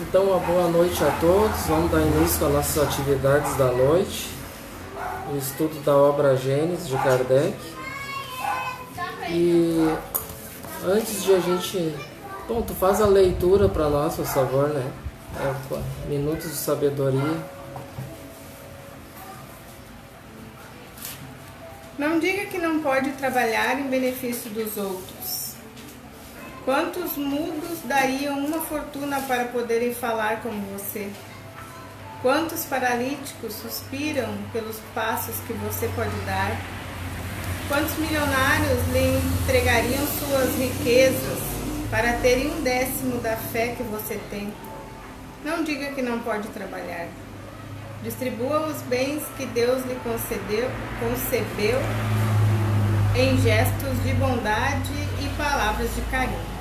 Então, uma boa noite a todos. Vamos dar início às nossas atividades da noite. O estudo da obra Gênesis de Kardec. E antes de a gente... Bom, tu faz a leitura para nós, por favor, né? Minutos de sabedoria. Não diga que não pode trabalhar em benefício dos outros. Quantos mudos dariam uma fortuna para poderem falar como você? Quantos paralíticos suspiram pelos passos que você pode dar? Quantos milionários lhe entregariam suas riquezas para terem 1/10 da fé que você tem? Não diga que não pode trabalhar. Distribua os bens que Deus lhe concebeu em gestos de bondade e palavras de carinho.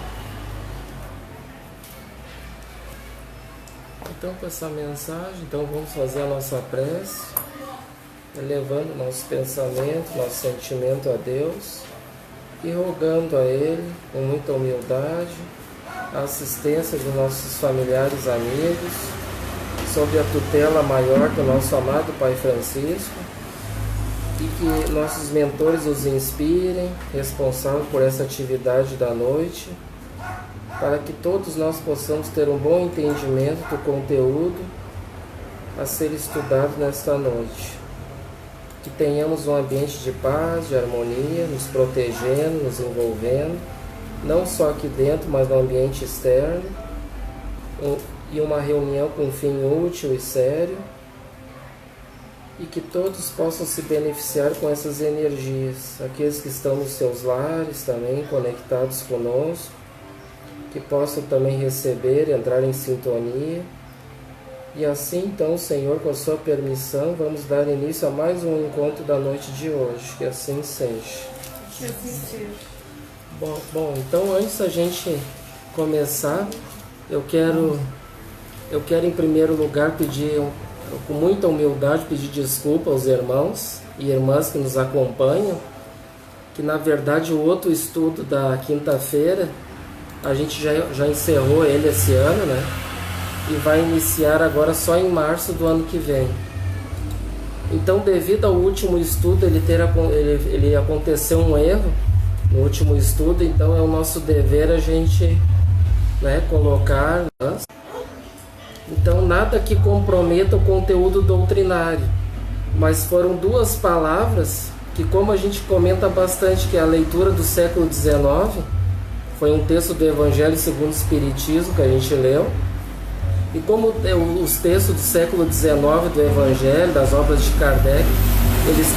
Então, com essa mensagem, vamos fazer a nossa prece, elevando nosso pensamento, nosso sentimento a Deus e rogando a Ele, com muita humildade, a assistência dos nossos familiares e amigos, sob a tutela maior do nosso amado Pai Francisco, e que nossos mentores os inspirem, responsáveis por essa atividade da noite, para que todos nós possamos ter um bom entendimento do conteúdo a ser estudado nesta noite. Que tenhamos um ambiente de paz, de harmonia, nos protegendo, nos envolvendo, não só aqui dentro, mas no ambiente externo, e uma reunião com um fim útil e sério, e que todos possam se beneficiar com essas energias, aqueles que estão nos seus lares também, conectados conosco, que possam também receber, entrar em sintonia. E assim, então, Senhor, com a sua permissão, vamos dar início a mais um encontro da noite de hoje. Que assim seja. Que assim seja. Bom, então, antes da gente começar, eu quero em primeiro lugar pedir, com muita humildade, pedir desculpa aos irmãos e irmãs que nos acompanham, que na verdade o outro estudo da quinta-feira, a gente já encerrou ele esse ano, né? E vai iniciar agora só em março do ano que vem. Então, devido ao último estudo, ele aconteceu um erro no último estudo, então é o nosso dever a gente, né, colocar. Então, nada que comprometa o conteúdo doutrinário, mas foram duas palavras que, como a gente comenta bastante, que é a leitura do século XIX, foi um texto do Evangelho segundo o Espiritismo que a gente leu. E como os textos do século XIX do Evangelho, das obras de Kardec, eles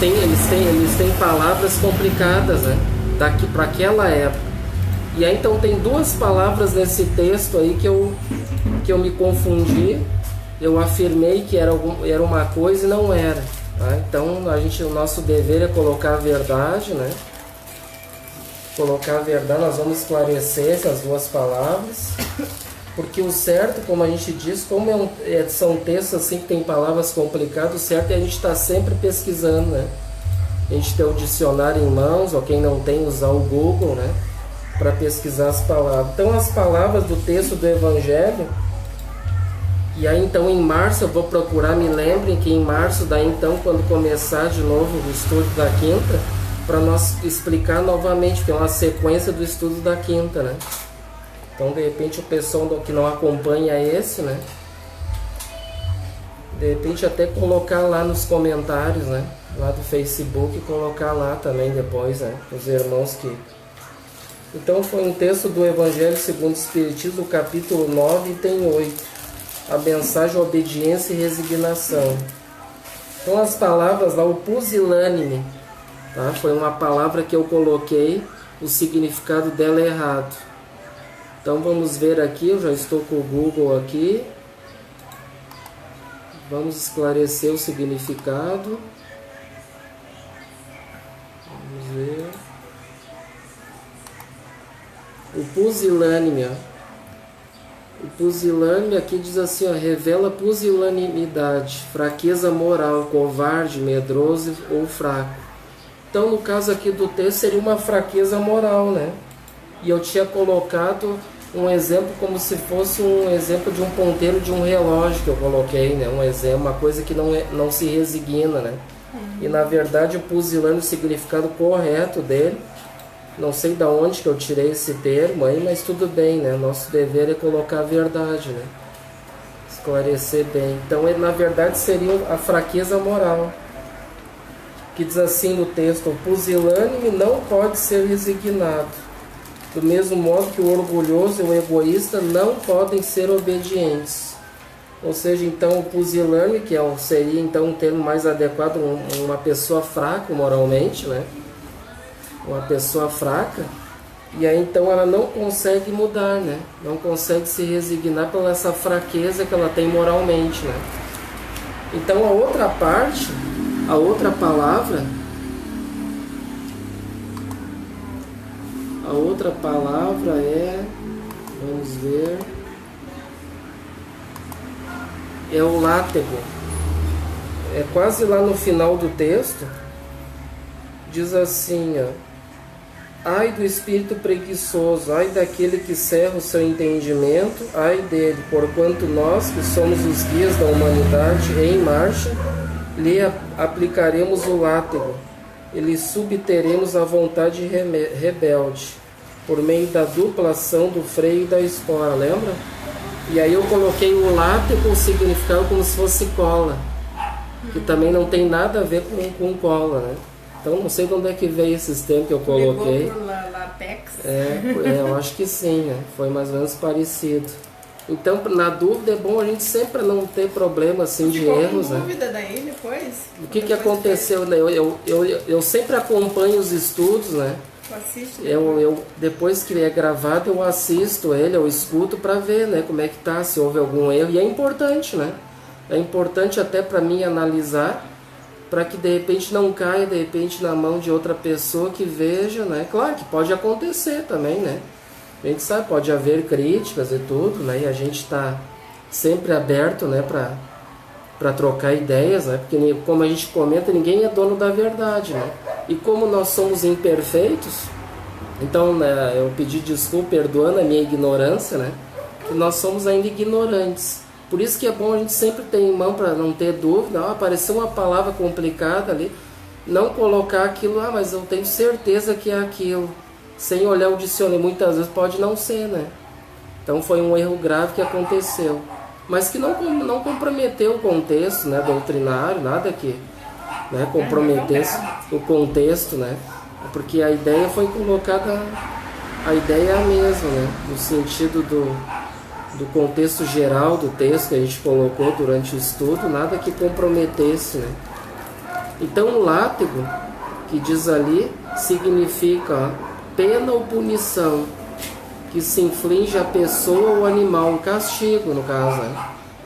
têm palavras complicadas, né? Daqui para aquela época. E aí então tem duas palavras nesse texto aí que eu me confundi. Eu afirmei que era uma coisa e não era. Tá? Então o nosso dever é colocar a verdade, né? Colocar a verdade, nós vamos esclarecer essas duas palavras, porque o certo, como a gente diz, como são textos assim que tem palavras complicadas, o certo é a gente estar sempre pesquisando, né? A gente ter o dicionário em mãos, ou quem não tem, usar o Google, né? Para pesquisar as palavras. Então, as palavras do texto do Evangelho, e aí então em março eu vou procurar, me lembrem que em março, daí então, quando começar de novo o estudo da quinta, para nós explicar novamente, que é uma sequência do estudo da quinta, né? Então, de repente, o pessoal que não acompanha esse, né? De repente, até colocar lá nos comentários, né? Lá do Facebook, colocar lá também depois, né? Os irmãos que... Então, foi um texto do Evangelho segundo o Espiritismo, capítulo 9, item 8. A mensagem, obediência e resignação. Então, as palavras lá, o pusilânime, tá? Foi uma palavra que eu coloquei, o significado dela é errado. Então vamos ver aqui, eu já estou com o Google aqui. Vamos esclarecer o significado. Vamos ver. O pusilânime. O pusilânime aqui diz assim, revela pusilanimidade, fraqueza moral, covarde, medroso ou fraco. Então, no caso aqui do texto, seria uma fraqueza moral, né? e eu tinha colocado um exemplo como se fosse um exemplo de um ponteiro de um relógio que eu coloquei, né? Um exemplo, uma coisa que não se resigna, né? E na verdade o pusilânime, o significado correto dele, não sei de onde que eu tirei esse termo aí, mas tudo bem, né? Nosso dever é colocar a verdade, né? Esclarecer bem. Então, na verdade, seria a fraqueza moral. Que diz assim no texto: o pusilânime não pode ser resignado. Do mesmo modo que o orgulhoso e o egoísta não podem ser obedientes. Ou seja, então, o pusilânime, que seria então um termo mais adequado, uma pessoa fraca moralmente, né? Uma pessoa fraca, e aí então ela não consegue mudar, né? Não consegue se resignar pela essa fraqueza que ela tem moralmente, né? Então a outra parte, a outra palavra é, vamos ver, é o látego. É quase lá no final do texto, diz assim, ó: ai do espírito preguiçoso, ai daquele que cerra o seu entendimento, ai dele, porquanto nós, que somos os guias da humanidade em marcha, lhe aplicaremos o látego e lhe subteremos a vontade rebelde, por meio da dupla ação do freio e da espora, lembra? E aí eu coloquei o látego, o significado como se fosse cola, que também não tem nada a ver com cola, né? Então não sei de onde é que veio esses termos que eu coloquei. Ligou pro latex? Eu acho que sim, né? Foi mais ou menos parecido. Então, na dúvida, é bom a gente sempre não ter problema assim de erros, né? Dúvida daí depois? O que aconteceu, né? Eu sempre acompanho os estudos, né? Depois que é gravado, eu assisto ele, eu escuto para ver, né? Como é que tá, se houve algum erro. E é importante, né? É importante até para mim analisar, para que de repente não caia de repente na mão de outra pessoa que veja, né? Claro que pode acontecer também, né? A gente sabe, pode haver críticas e tudo, né? E a gente está sempre aberto, né? Para trocar ideias, né? Porque como a gente comenta, ninguém é dono da verdade, né? E como nós somos imperfeitos, então, né, eu pedi desculpa, perdoando a minha ignorância, né? Que nós somos ainda ignorantes. Por isso que é bom a gente sempre ter em mão para não ter dúvida. Apareceu uma palavra complicada ali, não colocar aquilo, mas eu tenho certeza que é aquilo, sem olhar o dicionário. Muitas vezes pode não ser, né? Então foi um erro grave que aconteceu, mas que não comprometeu o contexto, né, doutrinário, nada que, né, comprometesse o contexto, né? Porque a ideia foi colocada, a ideia é a mesma, né? No sentido do contexto geral do texto que a gente colocou durante o estudo, nada que comprometesse, né? Então o látego, que diz ali, significa pena ou punição que se inflige à pessoa ou animal, um castigo no caso, né?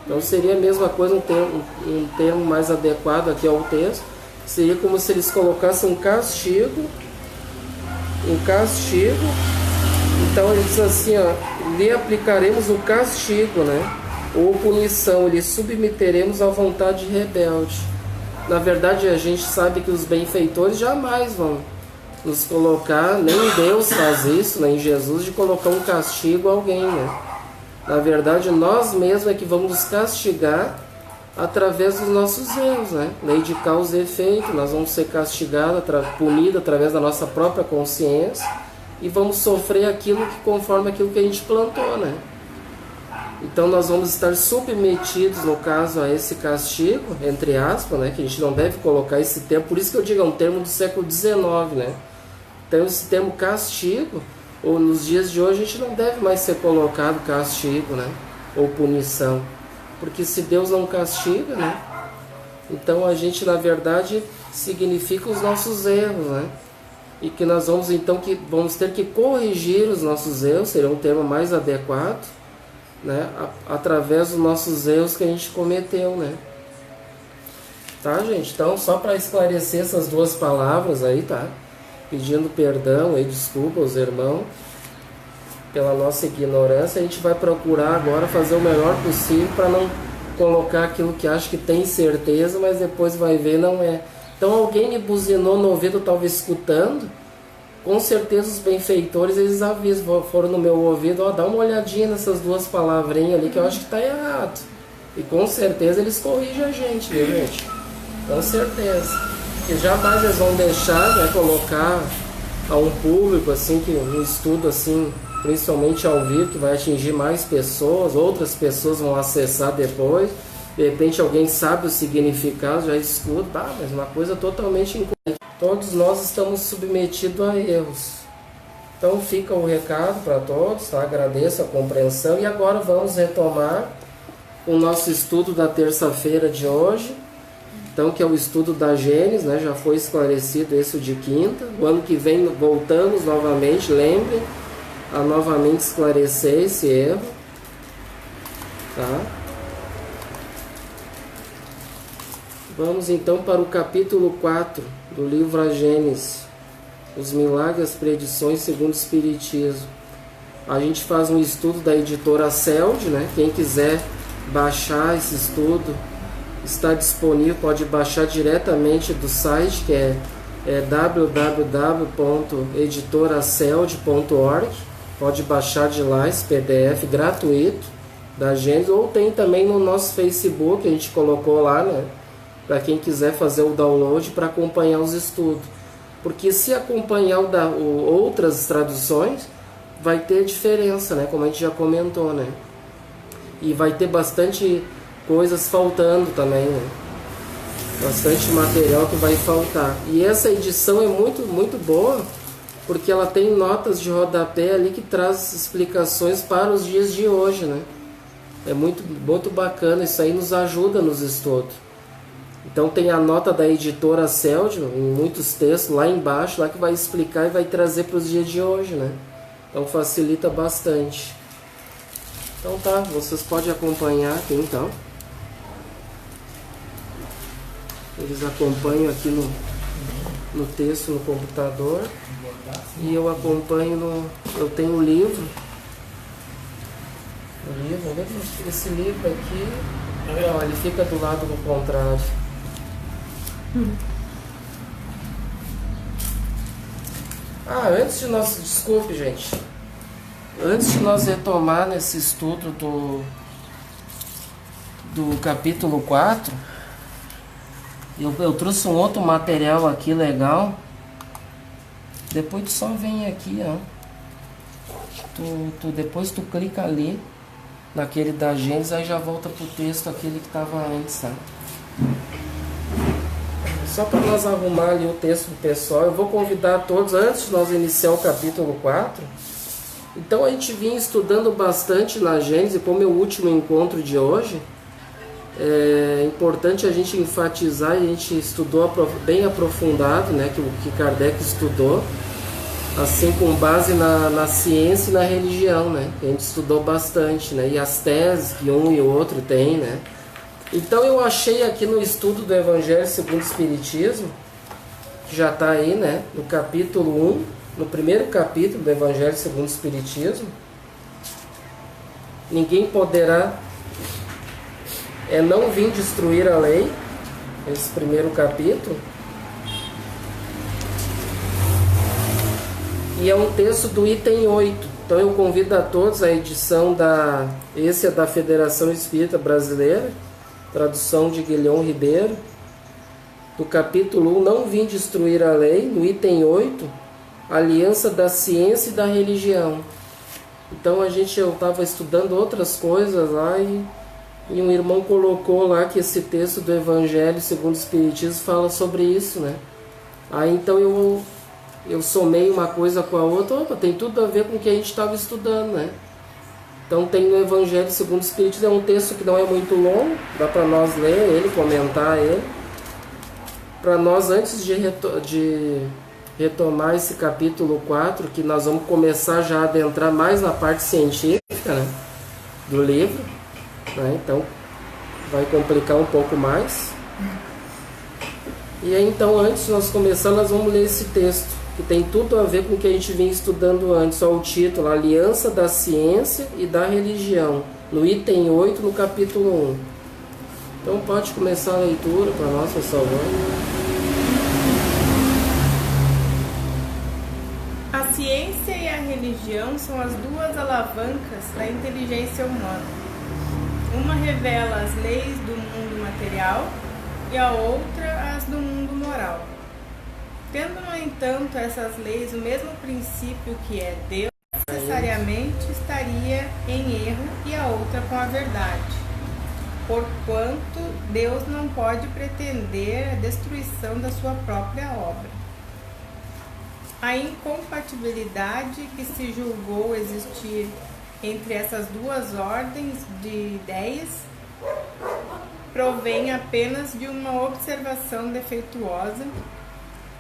Então seria a mesma coisa, um termo mais adequado aqui ao texto, seria como se eles colocassem um castigo. Então ele diz assim, ó: lhe aplicaremos o castigo, né? Ou punição, lhe submeteremos à vontade rebelde. Na verdade, a gente sabe que os benfeitores jamais vão nos colocar, nem Deus faz isso, nem Jesus, de colocar um castigo a alguém, né? Na verdade, nós mesmos é que vamos nos castigar através dos nossos erros, né? Lei de causa e efeito, nós vamos ser castigados, punidos através da nossa própria consciência, e vamos sofrer aquilo que conforme aquilo que a gente plantou, né? Então nós vamos estar submetidos, no caso, a esse castigo, entre aspas, né? Que a gente não deve colocar esse termo, por isso que eu digo, é um termo do século XIX, né? Então esse termo castigo, ou nos dias de hoje, a gente não deve mais ser colocado castigo, né? Ou punição, porque se Deus não castiga, né? Então a gente, na verdade, significa os nossos erros, né? E que nós vamos então vamos ter que corrigir os nossos erros, seria um termo mais adequado, né? Através dos nossos erros que a gente cometeu, né? Tá, gente? Então, só para esclarecer essas duas palavras aí, tá? Pedindo perdão e desculpa aos irmãos pela nossa ignorância. A gente vai procurar agora fazer o melhor possível para não colocar aquilo que acha que tem certeza, mas depois vai ver não é. Então alguém me buzinou no ouvido, eu estava escutando, com certeza os benfeitores, eles avisam, foram no meu ouvido, ó, dá uma olhadinha nessas duas palavrinhas ali que eu acho que está errado. E com certeza eles corrigem a gente, viu, gente? Com certeza. E jamais eles vão deixar, né, colocar a um público, assim, que um estudo, assim, principalmente ao vivo, que vai atingir mais pessoas, outras pessoas vão acessar depois. De repente alguém sabe o significado, já escuta, mas uma coisa totalmente incorreta. Todos nós estamos submetidos a erros. Então fica o recado para todos, tá? Agradeço a compreensão e agora vamos retomar o nosso estudo da terça-feira de hoje. Então, que é o estudo da Gênesis, né? Já foi esclarecido esse de quinta. O ano que vem voltamos novamente, lembrem, a novamente esclarecer esse erro, tá? Vamos então para o capítulo 4 do livro A Gênesis, os milagres e as predições segundo o Espiritismo. A gente faz um estudo da editora CELD, né? Quem quiser baixar esse estudo, está disponível, pode baixar diretamente do site, que é www.editoraceld.org. Pode baixar de lá esse PDF gratuito da Gênesis, ou tem também no nosso Facebook, a gente colocou lá, né? Para quem quiser fazer o download para acompanhar os estudos. Porque se acompanhar outras traduções, vai ter diferença, né? Como a gente já comentou, né? E vai ter bastante coisas faltando também, né? Bastante material que vai faltar. E essa edição é muito boa, porque ela tem notas de rodapé ali que traz explicações para os dias de hoje, né? É muito bacana, isso aí nos ajuda nos estudos. Então tem a nota da editora CELD, em muitos textos lá embaixo, lá que vai explicar e vai trazer para os dias de hoje, né? Então facilita bastante. Então tá, vocês podem acompanhar aqui então. Eles acompanham aqui no texto no computador. E eu acompanho eu tenho um livro. Esse livro aqui, ó, ele fica do lado do contrário. Desculpe, gente. Antes de nós retomar nesse estudo do capítulo 4, eu trouxe um outro material aqui legal. Depois tu só vem aqui, ó. Depois tu clica ali, naquele da Gênesis, aí já volta pro texto aquele que estava antes, sabe? Só para nós arrumar ali o texto do pessoal, eu vou convidar todos, antes de nós iniciar o capítulo 4. Então a gente vinha estudando bastante na Gênesis, como é o último encontro de hoje. É importante a gente enfatizar, a gente estudou bem aprofundado, né, que Kardec estudou, assim com base na ciência e na religião, né, que a gente estudou bastante, né, e as teses que um e o outro tem, né. Então eu achei aqui no estudo do Evangelho segundo o Espiritismo, que já está aí, né, no capítulo 1, no primeiro capítulo do Evangelho segundo o Espiritismo, ninguém poderá não vir destruir a lei, esse primeiro capítulo. E é um texto do item 8. Então eu convido a todos a edição esse é da Federação Espírita Brasileira, tradução de Guilhom Ribeiro, do capítulo 1, não vim destruir a lei, no item 8, aliança da ciência e da religião. Então eu estava estudando outras coisas lá e um irmão colocou lá que esse texto do Evangelho segundo o Espiritismo fala sobre isso, né? Aí então eu somei uma coisa com a outra, tem tudo a ver com o que a gente estava estudando, né? Então tem no Evangelho segundo o Espiritismo, é um texto que não é muito longo, dá para nós ler ele, comentar ele. Para nós, antes de retomar esse capítulo 4, que nós vamos começar já a adentrar mais na parte científica, né, do livro, né? Então vai complicar um pouco mais. E aí então, antes de nós começar, nós vamos ler esse texto, que tem tudo a ver com o que a gente vinha estudando antes. Só o título, Aliança da Ciência e da Religião, no item 8, no capítulo 1. Então pode começar a leitura para nós, por favor. religião são as duas alavancas da inteligência humana. Uma revela as leis do mundo material e a outra as do mundo moral. Tendo, no entanto, essas leis o mesmo princípio que é Deus, necessariamente estaria em erro e a outra com a verdade, porquanto Deus não pode pretender a destruição da sua própria obra. A incompatibilidade que se julgou existir entre essas duas ordens de ideias provém apenas de uma observação defeituosa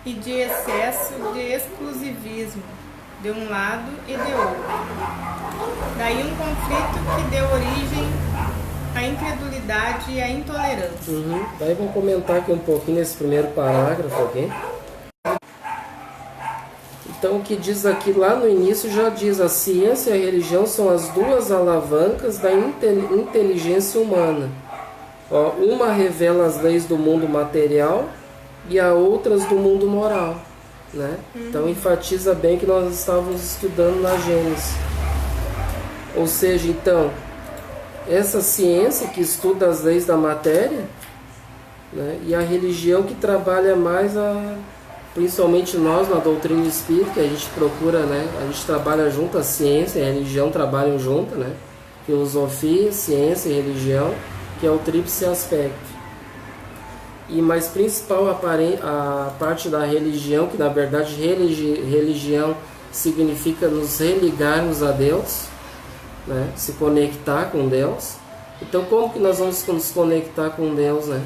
e de excesso de exclusivismo de um lado e de outro. Daí um conflito que deu origem à incredulidade e à intolerância. Daí vamos comentar aqui um pouquinho nesse primeiro parágrafo aqui. Então o que diz aqui lá no início já diz: a ciência e a religião são as duas alavancas da inteligência humana. Ó, uma revela as leis do mundo material e a outras do mundo moral, né? Então enfatiza bem que nós estávamos estudando na Gênesis. Ou seja, então, essa ciência que estuda as leis da matéria, né, e a religião que trabalha mais principalmente nós na doutrina espírita, que a gente procura, né, a gente trabalha junto, a ciência e a religião trabalham junto, né? Filosofia, ciência e religião, que é o tríplice aspecto. E mais principal a parte da religião, que na verdade religião significa nos religarmos a Deus, né? Se conectar com Deus. Então como que nós vamos nos conectar com Deus, né?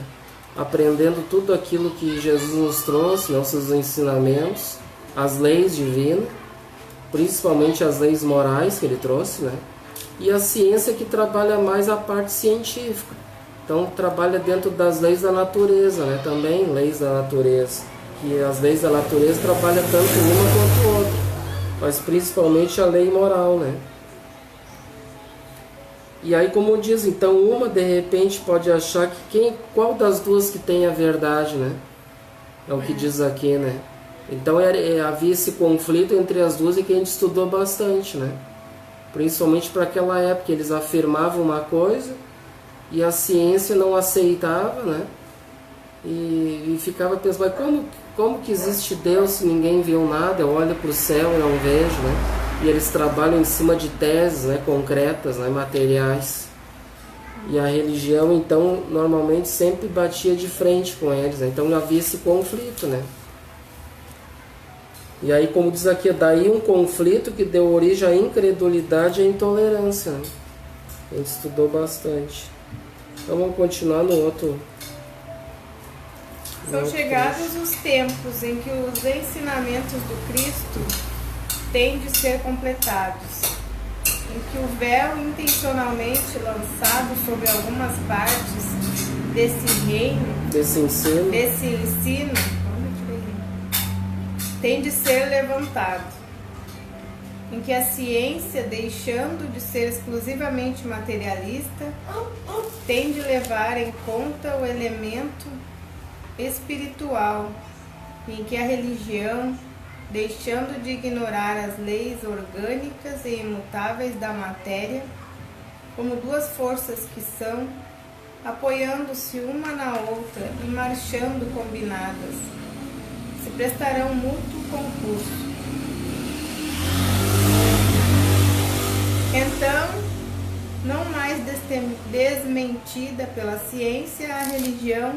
Aprendendo tudo aquilo que Jesus nos trouxe, nossos ensinamentos, as leis divinas, principalmente as leis morais que ele trouxe, né? E a ciência que trabalha mais a parte científica. Então trabalha dentro das leis da natureza, né? Também leis da natureza. E as leis da natureza trabalham tanto uma quanto outra, mas principalmente a lei moral, né? E aí, como diz, então uma de repente pode achar que qual das duas que tem a verdade, né? É o que diz aqui, né? Então havia esse conflito entre as duas e que a gente estudou bastante, né? Principalmente para aquela época, eles afirmavam uma coisa e a ciência não aceitava, né? E ficava pensando, mas como que existe Deus se ninguém viu nada? Eu olho para o céu e não vejo, né? E eles trabalham em cima de teses, né, concretas, né, materiais. E a religião, então, normalmente sempre batia de frente com eles, né? Então havia esse conflito, né? E aí, como diz aqui, daí um conflito que deu origem à incredulidade e à intolerância, né? A gente estudou bastante. Então vamos continuar no outro. São chegados os tempos em que os ensinamentos do Cristo têm de ser completados, em que o véu intencionalmente lançado sobre algumas partes desse reino, desse ensino, tem de ser levantado, em que a ciência, deixando de ser exclusivamente materialista, tem de levar em conta o elemento espiritual, em que a religião, deixando de ignorar as leis orgânicas e imutáveis da matéria, como duas forças que são, apoiando-se uma na outra e marchando combinadas, se prestarão mútuo concurso. Então, não mais desmentida pela ciência, a religião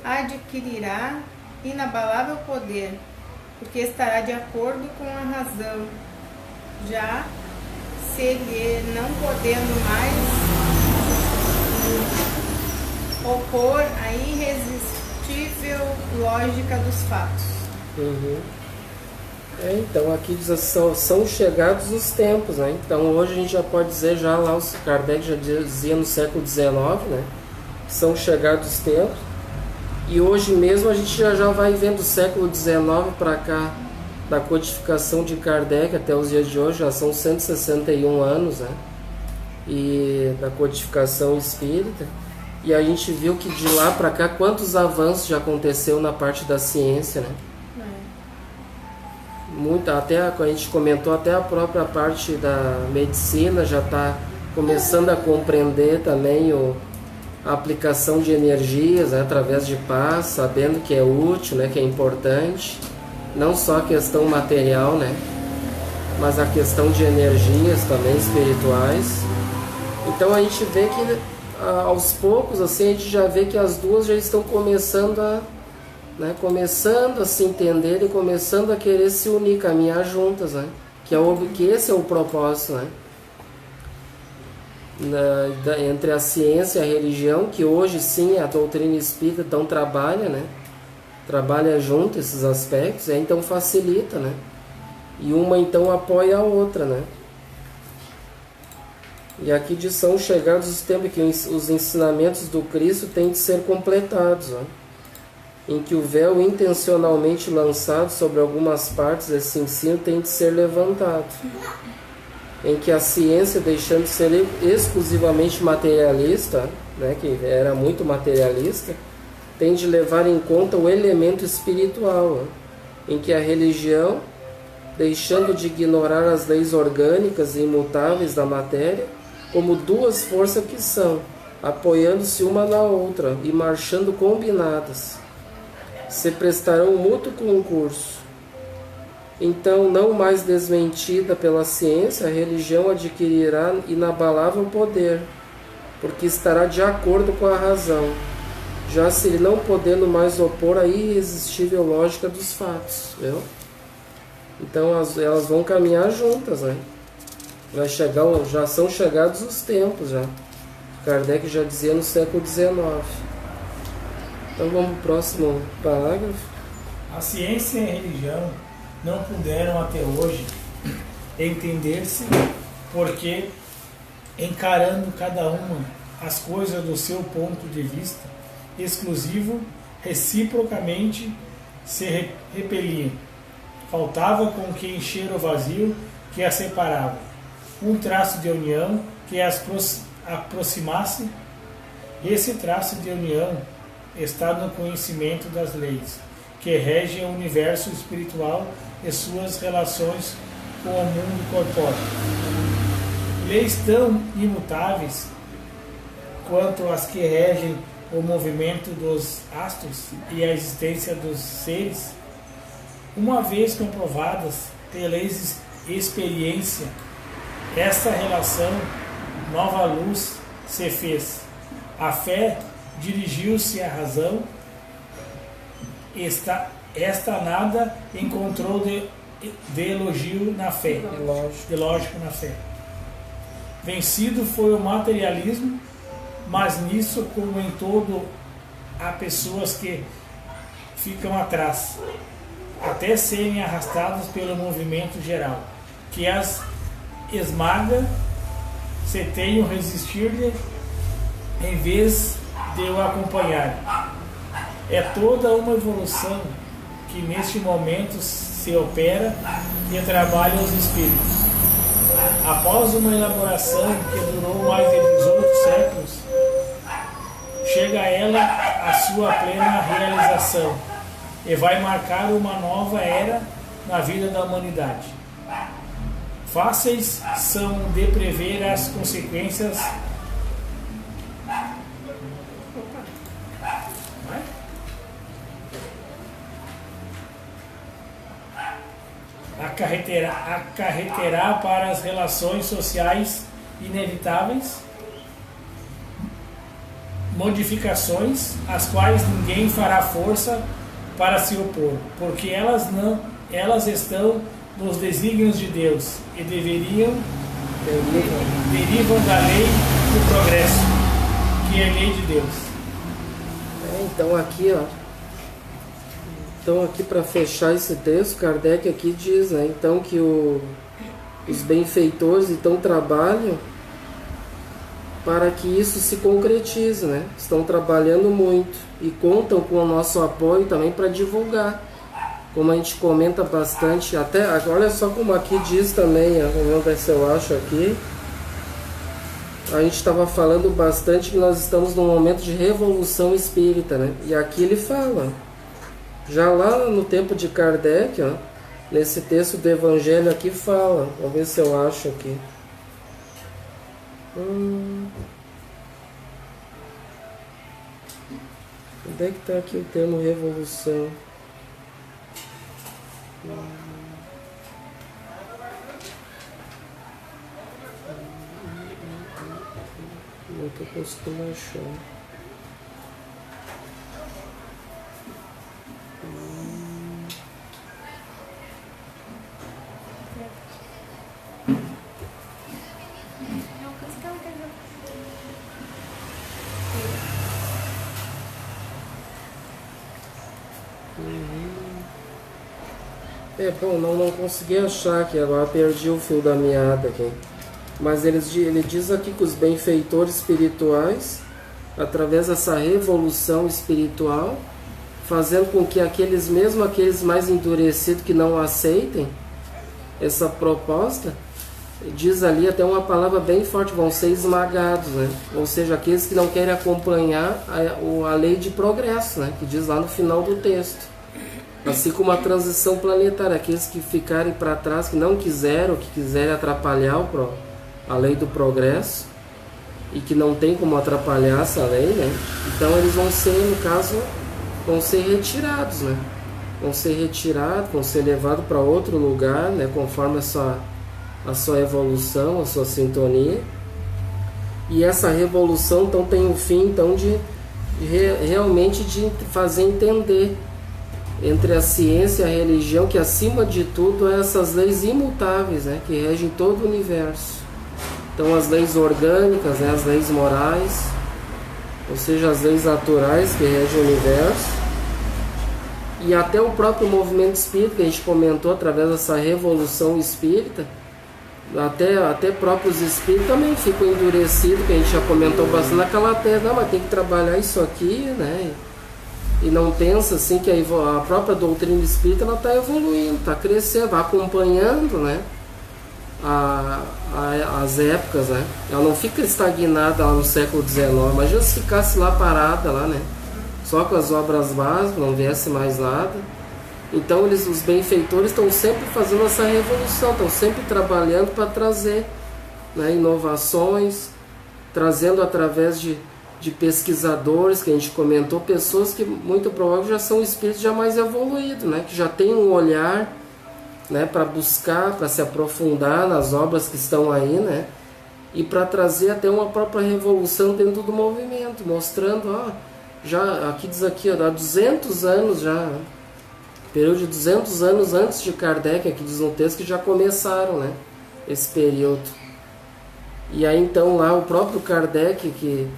adquirirá inabalável poder, porque estará de acordo com a razão, já se lhe não podendo mais opor à irresistível lógica dos fatos. Então aqui diz assim, são chegados os tempos, né? Então hoje a gente já pode dizer, já lá o Kardec já dizia no século XIX, né? São chegados os tempos. E hoje mesmo a gente já vai vendo do século XIX para cá, da codificação de Kardec até os dias de hoje, já são 161 anos, né? E da codificação espírita. E a gente viu que de lá para cá, quantos avanços já aconteceu na parte da ciência, né? muito, até a gente comentou, até a própria parte da medicina já está começando a compreender também a aplicação de energias, né, através de paz, sabendo que é útil, né, que é importante, não só a questão material, né, mas a questão de energias também espirituais. Então a gente vê que aos poucos assim, a gente já vê que as duas já estão começando a se entender e começando a querer se unir, caminhar juntas, né? Que esse é o propósito, né? Entre a ciência e a religião, que hoje sim a doutrina espírita então trabalha, né? Trabalha junto esses aspectos, então facilita, né? E uma então apoia a outra, né? E aqui diz: são chegados os tempos que os ensinamentos do Cristo têm de ser completados, né? Em que o véu intencionalmente lançado sobre algumas partes desse ensino tem de ser levantado, em que a ciência, deixando de ser exclusivamente materialista, né, que era muito materialista, tem de levar em conta o elemento espiritual, né, em que a religião, deixando de ignorar as leis orgânicas e imutáveis da matéria, como duas forças que são, apoiando-se uma na outra e marchando combinadas, se prestarão mútuo concurso. Então, não mais desmentida pela ciência, a religião adquirirá inabalável poder, porque estará de acordo com a razão, já se não podendo mais opor à irresistível lógica dos fatos, viu? Então elas vão caminhar juntas, né? Já são chegados os tempos, já. Kardec já dizia no século XIX. Então vamos para o próximo parágrafo. A ciência e a religião não puderam até hoje entender-se, porque, encarando cada uma as coisas do seu ponto de vista exclusivo, reciprocamente se repeliam. Faltava com que encher o vazio que as separava, um traço de união que as aproximasse. Esse traço de união está no conhecimento das leis que regem o universo espiritual e suas relações com o mundo corpóreo. Leis tão imutáveis quanto as que regem o movimento dos astros e a existência dos seres, uma vez comprovadas pela experiência, esta relação nova luz se fez. A fé dirigiu-se à razão. Esta nada encontrou de elogio na fé, de lógico na fé. Vencido foi o materialismo, mas nisso, como em todo, há pessoas que ficam atrás, até serem arrastadas pelo movimento geral, que as esmaga, se tenham resistir-lhe em vez de o acompanhar. É toda uma evolução que neste momento se opera e trabalha os espíritos. Após uma elaboração que durou mais de 18 séculos, chega ela à sua plena realização e vai marcar uma nova era na vida da humanidade. Fáceis são de prever as consequências acarreterá para as relações sociais inevitáveis modificações, às quais ninguém fará força para se opor, porque elas estão nos desígnios de Deus e derivam da lei do progresso, que é lei de Deus. Então aqui para fechar esse texto, Kardec aqui diz, né, então que os benfeitores então trabalham para que isso se concretize, né? Estão trabalhando muito e contam com o nosso apoio também para divulgar, como a gente comenta bastante, até olha só como aqui diz também, vamos ver se eu acho aqui, a gente estava falando bastante que nós estamos num momento de revolução espírita, né? E aqui ele fala, já lá no tempo de Kardec, nesse texto do Evangelho aqui fala. Vamos ver se eu acho aqui. Onde é que está aqui o termo revolução? Não estou conseguindo achar. Bom, não consegui achar aqui, agora perdi o fio da meada aqui. Mas ele diz aqui que os benfeitores espirituais, através dessa revolução espiritual, fazendo com que aqueles mais endurecidos que não aceitem essa proposta, diz ali até uma palavra bem forte, vão ser esmagados, né? Ou seja, aqueles que não querem acompanhar a lei de progresso, né? Que diz lá no final do texto. Assim como a transição planetária, aqueles que ficarem para trás, que não quiseram, que quiserem atrapalhar a lei do progresso, e que não tem como atrapalhar essa lei, né? Então eles vão ser, no caso, vão ser retirados, né? Vão ser retirados, vão ser levados para outro lugar, né? Conforme a sua evolução, a sua sintonia. E essa revolução então tem o fim então realmente de fazer entender entre a ciência e a religião que acima de tudo é essas leis imutáveis, né, que regem todo o universo. Então as leis orgânicas, né, as leis morais, ou seja, as leis naturais que regem o universo, e até o próprio movimento espírita que a gente comentou através dessa revolução espírita, até próprios espíritos também ficam endurecidos, que a gente já comentou bastante naquela tese, não, mas tem que trabalhar isso aqui, né? E não pensa assim que a própria doutrina espírita está evoluindo, está crescendo, vai acompanhando, né, as épocas, né? Ela não fica estagnada lá no século XIX, imagina se ficasse lá parada, lá, né, só com as obras básicas, não viesse mais nada. Então os benfeitores estão sempre fazendo essa revolução, estão sempre trabalhando para trazer, né, inovações, trazendo através de pesquisadores, que a gente comentou, pessoas que muito provavelmente já são espíritos já mais evoluídos, né, que já têm um olhar, né, para buscar, para se aprofundar nas obras que estão aí, né, e para trazer até uma própria revolução dentro do movimento, mostrando, ó, já aqui diz aqui, ó, há 200 anos já, né, período de 200 anos antes de Kardec, aqui diz no texto que já começaram, né, esse período. E aí então lá o próprio Kardec, que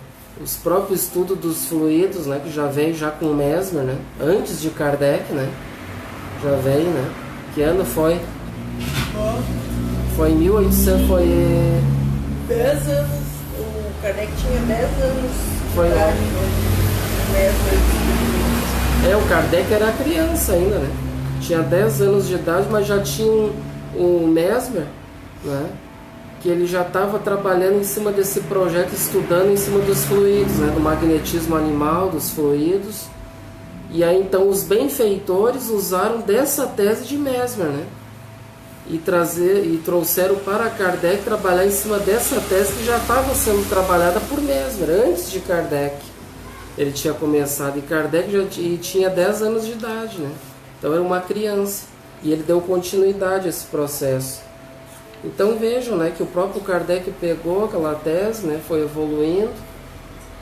os próprios estudos dos fluidos, né, que já veio já com Mesmer, né, antes de Kardec, né, já veio, né, que ano foi? Foi em 1800, foi 10 anos, o Kardec tinha 10 anos. Foi lá. O Kardec era criança ainda, né, tinha 10 anos de idade, mas já tinha um Mesmer, né, que ele já estava trabalhando em cima desse projeto, estudando em cima dos fluidos, né, do magnetismo animal, dos fluidos. E aí então os benfeitores usaram dessa tese de Mesmer, né, e trouxeram para Kardec trabalhar em cima dessa tese que já estava sendo trabalhada por Mesmer, antes de Kardec. Ele tinha começado, e Kardec já tinha 10 anos de idade, né, então era uma criança, e ele deu continuidade a esse processo. Então vejam, né, que o próprio Kardec pegou aquela tese, né, foi evoluindo,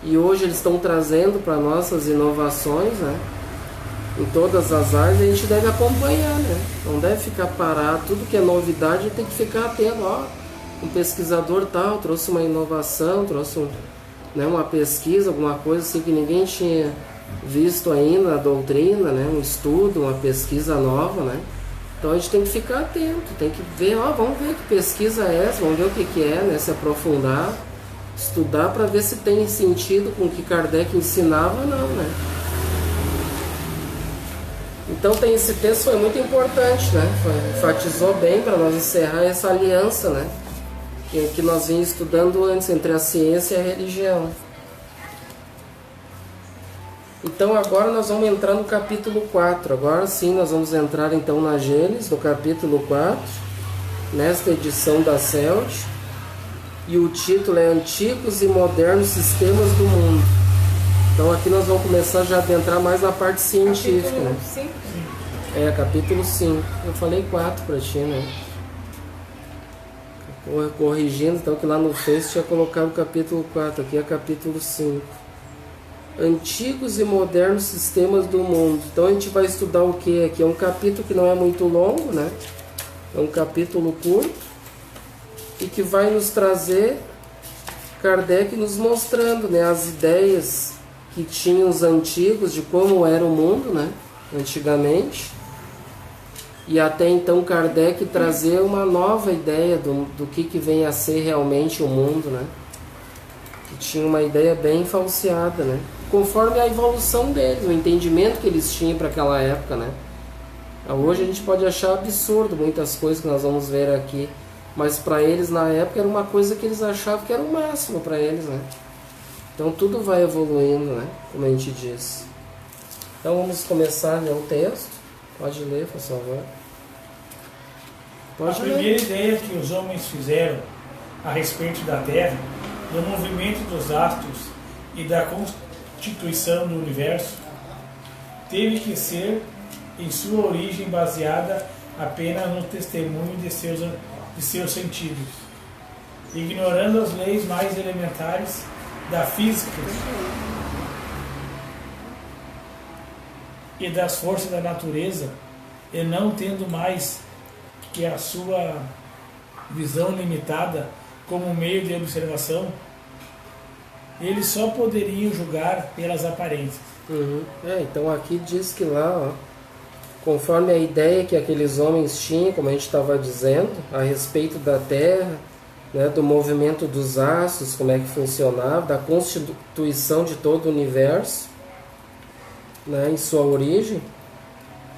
e hoje eles estão trazendo para nós as inovações, né, em todas as áreas, e a gente deve acompanhar, né, não deve ficar parado, tudo que é novidade a gente tem que ficar atento, ó, um pesquisador tal trouxe uma inovação, trouxe né, uma pesquisa, alguma coisa assim que ninguém tinha visto ainda na doutrina, né, um estudo, uma pesquisa nova, né. Então a gente tem que ficar atento, tem que ver, ó, vamos ver que pesquisa é essa, vamos ver o que é, né, se aprofundar, estudar para ver se tem sentido com o que Kardec ensinava ou não, né. Então tem esse texto, foi muito importante, né, enfatizou bem para nós encerrar essa aliança, né, que nós vínhamos estudando antes entre a ciência e a religião. Então agora nós vamos entrar no capítulo 4. Agora sim nós vamos entrar então na Gênesis, no capítulo 4, nesta edição da CELT. E o título é Antigos e Modernos Sistemas do Mundo. Então aqui nós vamos começar já a adentrar mais na parte científica, Capítulo né? 5. É, capítulo 5. Eu falei 4 para ti, né? Corrigindo, então, que lá no Face tinha colocado o capítulo 4. Aqui é capítulo 5. Antigos e Modernos Sistemas do Mundo. Então a gente vai estudar o que aqui? É um capítulo que não é muito longo, né? É um capítulo curto e que vai nos trazer Kardec nos mostrando, né, as ideias que tinham os antigos de como era o mundo, né, antigamente, e até então Kardec trazer uma nova ideia do que vem a ser realmente o mundo, né, que tinha uma ideia bem falseada, né, conforme a evolução deles, o entendimento que eles tinham para aquela época, né. Hoje a gente pode achar absurdo muitas coisas que nós vamos ver aqui, mas para eles na época era uma coisa que eles achavam que era o máximo para eles, né? Então tudo vai evoluindo, né? Como a gente diz. Então vamos começar a ler o texto. Pode ler, por favor. A primeira ideia que os homens fizeram a respeito da Terra, do movimento dos astros e da constituição do universo, teve que ser em sua origem baseada apenas no testemunho de seus sentidos, ignorando as leis mais elementares da física e das forças da natureza, e não tendo mais que a sua visão limitada como meio de observação, eles só poderiam julgar pelas aparências. Então aqui diz que lá, ó, conforme a ideia que aqueles homens tinham, como a gente estava dizendo, a respeito da Terra, né, do movimento dos astros, como é que funcionava, da constituição de todo o universo, né, em sua origem,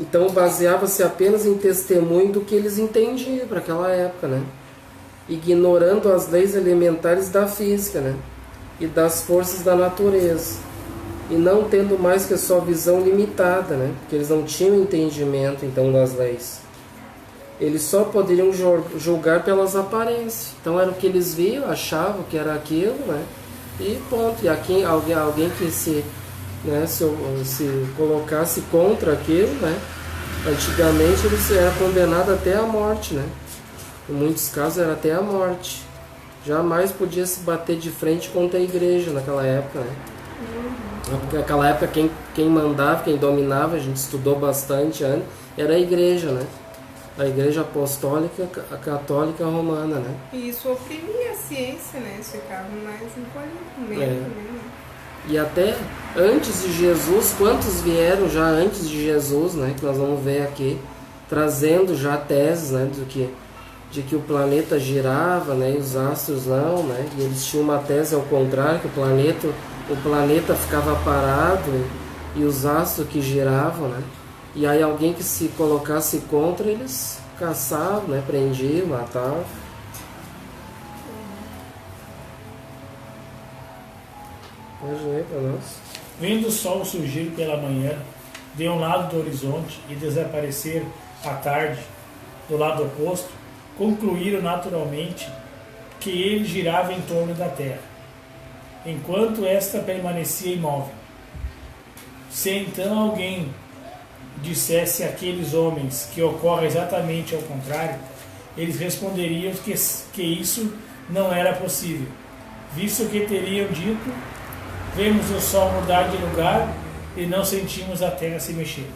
então baseava-se apenas em testemunho do que eles entendiam para aquela época, né, ignorando as leis elementares da física, né, e das forças da natureza, e não tendo mais que a sua visão limitada, né? Porque eles não tinham entendimento então das leis. Eles só poderiam julgar pelas aparências. Então era o que eles viam, achavam que era aquilo, né? E ponto. E aqui alguém que se colocasse contra aquilo, né? Antigamente eles eram condenados até a morte, né? Em muitos casos era até a morte. Jamais podia se bater de frente contra a igreja naquela época, né? Porque naquela época quem mandava, quem dominava, a gente estudou bastante antes, era a igreja, né? A igreja apostólica, a católica romana, né? E isso oprimia a ciência, né? Eles ficavam mais encolhidos com medo também, né? E até antes de Jesus, quantos vieram já antes de Jesus, né? Que nós vamos ver aqui, trazendo já teses, né? De que o planeta girava, né? E os astros não, né? E eles tinham uma tese ao contrário, que o planeta ficava parado e os astros que giravam, né? E aí alguém que se colocasse contra, eles caçavam, né? Prendiam, matavam. Pode ler para nós. Vendo o sol surgir pela manhã de um lado do horizonte e desaparecer à tarde do lado oposto, concluíram naturalmente que ele girava em torno da Terra, enquanto esta permanecia imóvel. Se então alguém dissesse àqueles homens que ocorre exatamente ao contrário, eles responderiam que isso não era possível, visto que teriam dito: vemos o sol mudar de lugar e não sentimos a terra se mexer.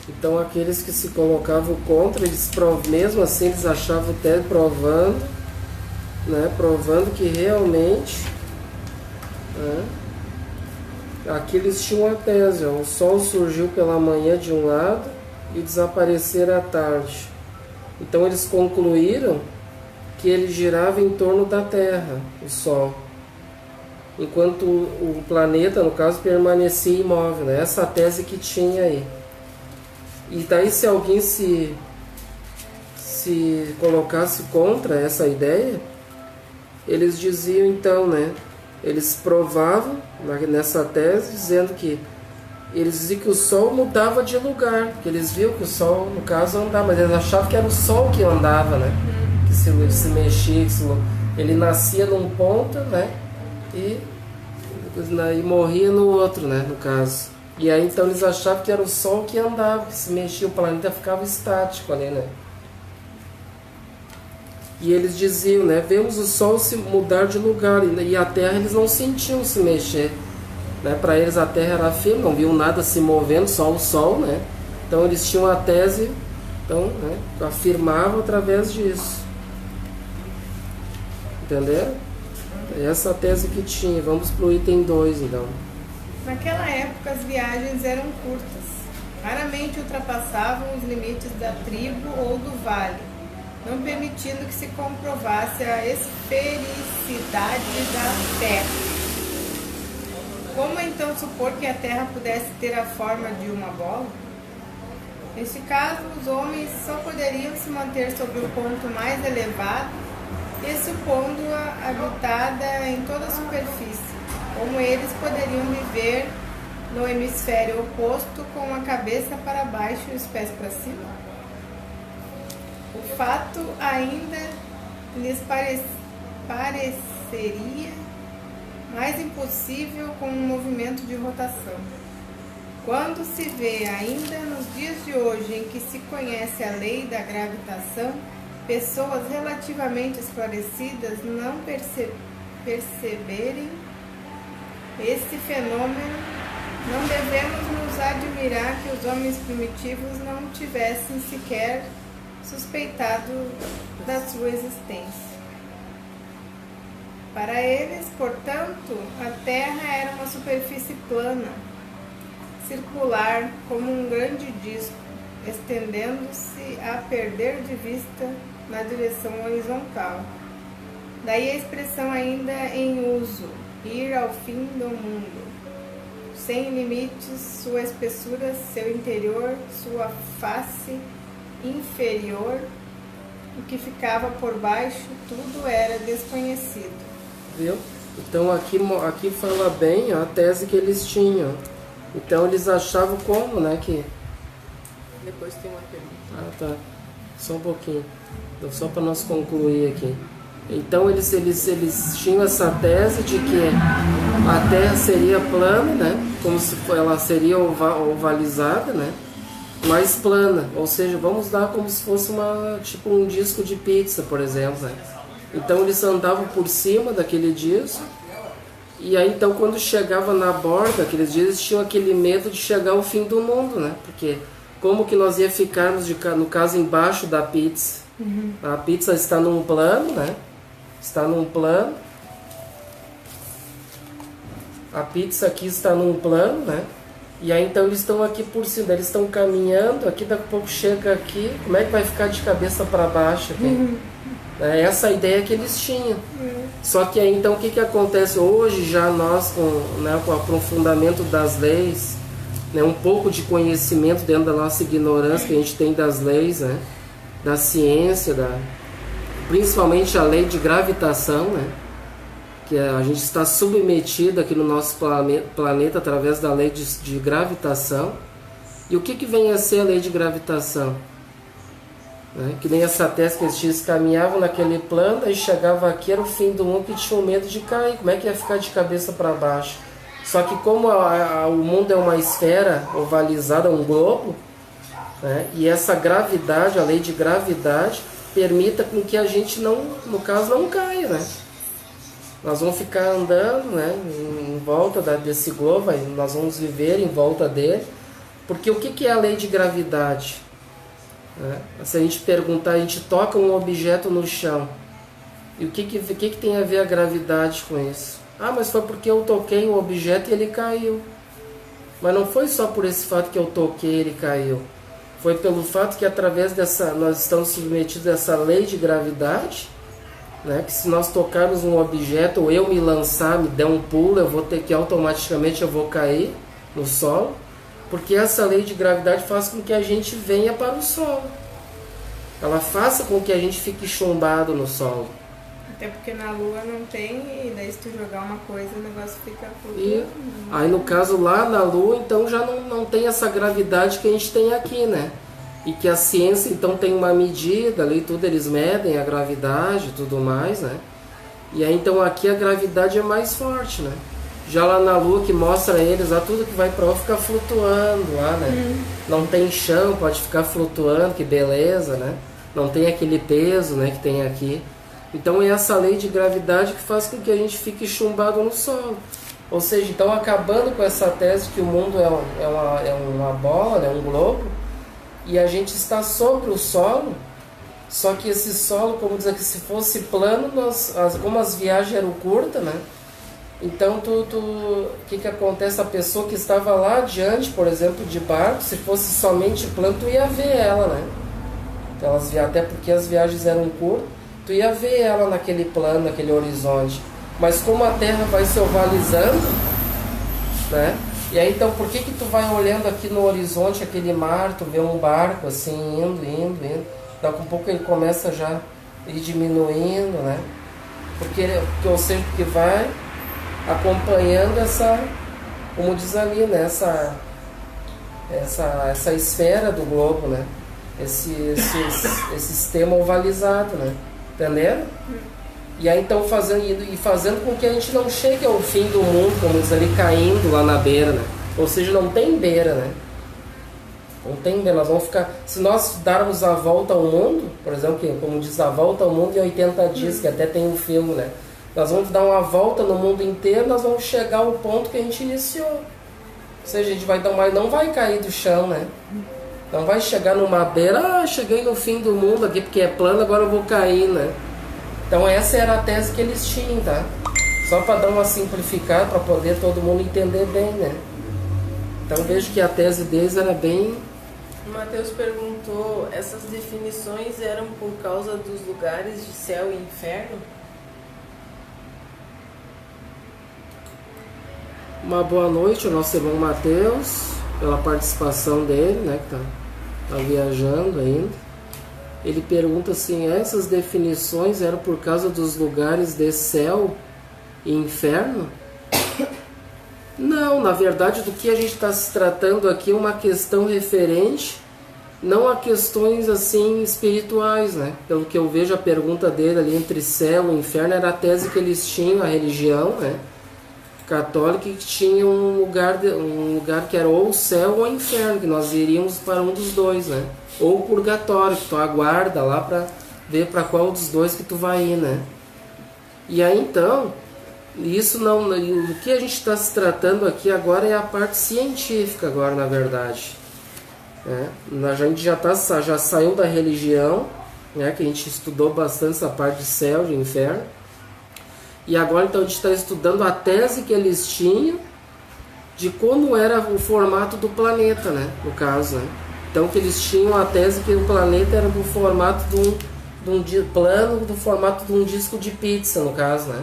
Então aqueles que se colocavam contra, eles mesmo assim eles achavam até provando, né, provando que realmente, né, aqui eles tinham a tese, ó, o sol surgiu pela manhã de um lado e desaparecer à tarde. Então eles concluíram que ele girava em torno da Terra, o Sol, enquanto o planeta, no caso, permanecia imóvel, né? Essa tese que tinha aí. E daí se alguém se colocasse contra essa ideia, eles diziam então, né, eles provavam nessa tese, dizendo que eles diziam que o Sol mudava de lugar, que eles viam que o Sol, no caso, andava, mas eles achavam que era o Sol que andava, né? Que se mexia, ele nascia num ponto, né? E morria no outro, né? No caso. E aí então eles achavam que era o Sol que andava, que se mexia, o planeta ficava estático ali, né? E eles diziam, né? Vemos o Sol se mudar de lugar, e a Terra eles não sentiam se mexer. Né? Para eles a Terra era firme, não viam nada se movendo, só o Sol, né? Então eles tinham a tese, então, né? Afirmavam através disso. Entenderam? Essa é a tese que tinha. Vamos para o item 2, então. Naquela época as viagens eram curtas, raramente ultrapassavam os limites da tribo ou do vale, não permitindo que se comprovasse a esfericidade da Terra. Como então supor que a Terra pudesse ter a forma de uma bola? Neste caso, os homens só poderiam se manter sobre o ponto mais elevado e supondo-a habitada em toda a superfície. Como eles poderiam viver no hemisfério oposto com a cabeça para baixo e os pés para cima? O fato ainda lhes pareceria mais impossível com um movimento de rotação. Quando se vê ainda nos dias de hoje em que se conhece a lei da gravitação, pessoas relativamente esclarecidas não perceberem este fenômeno, não devemos nos admirar que os homens primitivos não tivessem sequer suspeitado da sua existência. Para eles, portanto, a Terra era uma superfície plana, circular, como um grande disco, estendendo-se a perder de vista na direção horizontal. Daí a expressão ainda em uso, ir ao fim do mundo. Sem limites, sua espessura, seu interior, sua face inferior, o que ficava por baixo, tudo era desconhecido. Viu? Então aqui fala bem a tese que eles tinham. Então eles achavam como, né, que... Depois tem uma pergunta. Ah, tá. Só um pouquinho. Então, só para nós concluir aqui. Então eles tinham essa tese de que a Terra seria plana, né? Como se ela seria ovalizada, né? Mais plana. Ou seja, vamos dar como se fosse tipo um disco de pizza, por exemplo, né? Então eles andavam por cima daquele disco. E aí então quando chegava na borda, aqueles dias eles tinham aquele medo de chegar ao fim do mundo, né? Porque como que nós ia ficarmos, no caso, embaixo da pizza? Uhum. A pizza está num plano, né? Está num plano. A pizza aqui está num plano, né? E aí então eles estão aqui por cima, eles estão caminhando, aqui daqui a pouco chega aqui, como é que vai ficar de cabeça para baixo aqui? Uhum. É essa a ideia que eles tinham. Uhum. Só que aí então o que acontece hoje, já nós com o aprofundamento das leis, né, um pouco de conhecimento dentro da nossa ignorância que a gente tem das leis, né, da ciência, principalmente a lei de gravitação, né, que a gente está submetido aqui no nosso planeta através da lei de gravitação. E o que vem a ser a lei de gravitação? Né? Que nem essa tese que eles caminhavam naquele plano e chegava aqui, era o fim do mundo, que tinham medo de cair. Como é que ia ficar de cabeça para baixo? Só que como o mundo é uma esfera ovalizada, um globo, né? E essa gravidade, a lei de gravidade, permita com que a gente não, no caso, não caia, né? Nós vamos ficar andando, né, em volta desse globo, nós vamos viver em volta dele, porque o que é a lei de gravidade? Se a gente perguntar, a gente toca um objeto no chão, e o que tem a ver a gravidade com isso? Ah, mas foi porque eu toquei um objeto e ele caiu. Mas não foi só por esse fato que eu toquei e ele caiu. Foi pelo fato que através nós estamos submetidos a essa lei de gravidade, né, que se nós tocarmos um objeto, ou eu me lançar, me der um pulo, eu vou ter que automaticamente eu vou cair no solo, porque essa lei de gravidade faz com que a gente venha para o solo. Ela faça com que a gente fique chumbado no solo. Até porque na Lua não tem, e daí se tu jogar uma coisa, o negócio fica E flutuando. aí no caso lá na Lua, então já não tem essa gravidade que a gente tem aqui, né? E que a ciência então tem uma medida ali, tudo eles medem a gravidade e tudo mais, né? E aí então aqui a gravidade é mais forte, né? Já lá na Lua que mostra eles, lá tudo que vai pra lá fica flutuando lá, né? Não tem chão, pode ficar flutuando, que beleza, né? Não tem aquele peso, né, que tem aqui. Então é essa lei de gravidade que faz com que a gente fique chumbado no solo. Ou seja, então acabando com essa tese que o mundo é uma bola, né, um globo, e a gente está sobre o solo, só que esse solo, como dizer, que se fosse plano, como as viagens eram curtas, né? Então, o que acontece? A pessoa que estava lá adiante, por exemplo, de barco, se fosse somente plano, tu ia ver ela, né? Então, até porque as viagens eram curtas, tu ia ver ela naquele plano, naquele horizonte. Mas como a Terra vai se ovalizando, né? E aí, então, por que tu vai olhando aqui no horizonte, aquele mar, tu vê um barco assim, indo. Daqui a pouco ele começa já a ir diminuindo, né? Ou seja, porque vai acompanhando essa, como diz ali, né? Essa esfera do globo, né? Esse sistema ovalizado, né? Entenderam? E aí então fazendo com que a gente não chegue ao fim do mundo, como diz ali, caindo lá na beira, né? Ou seja, não tem beira, né? Não tem beira, nós vamos ficar... Se nós darmos a volta ao mundo, por exemplo, como diz, a volta ao mundo em 80 dias, que até tem um filme, né? Nós vamos dar uma volta no mundo inteiro, nós vamos chegar ao ponto que a gente iniciou. Ou seja, a gente não vai cair do chão, né? Não vai chegar numa beira, cheguei no fim do mundo aqui porque é plano, agora eu vou cair, né? Então essa era a tese que eles tinham, tá? Só para dar uma simplificada, para poder todo mundo entender bem, né? Então vejo que a tese deles era bem... O Matheus perguntou, essas definições eram por causa dos lugares de céu e inferno? Uma boa noite ao nosso irmão Matheus, pela participação dele, né, que tá viajando ainda. Ele pergunta assim, essas definições eram por causa dos lugares de céu e inferno? Não, na verdade, do que a gente está se tratando aqui é uma questão referente, não a questões assim espirituais, né? Pelo que eu vejo a pergunta dele ali entre céu e inferno, era a tese que eles tinham, a religião, né? Católica, que tinha um lugar que era ou o céu ou o inferno, que nós iríamos para um dos dois, né? Ou o purgatório, que tu aguarda lá para ver para qual dos dois que tu vai ir, né? E aí então, isso não, o que a gente está se tratando aqui agora é a parte científica agora, na verdade. Né? A gente já saiu da religião, né? Que a gente estudou bastante essa parte de céu, de inferno. E agora então a gente está estudando a tese que eles tinham de como era o formato do planeta, né? No caso, né? Então que eles tinham a tese que o planeta era do formato de um plano, do formato de um disco de pizza, no caso, né?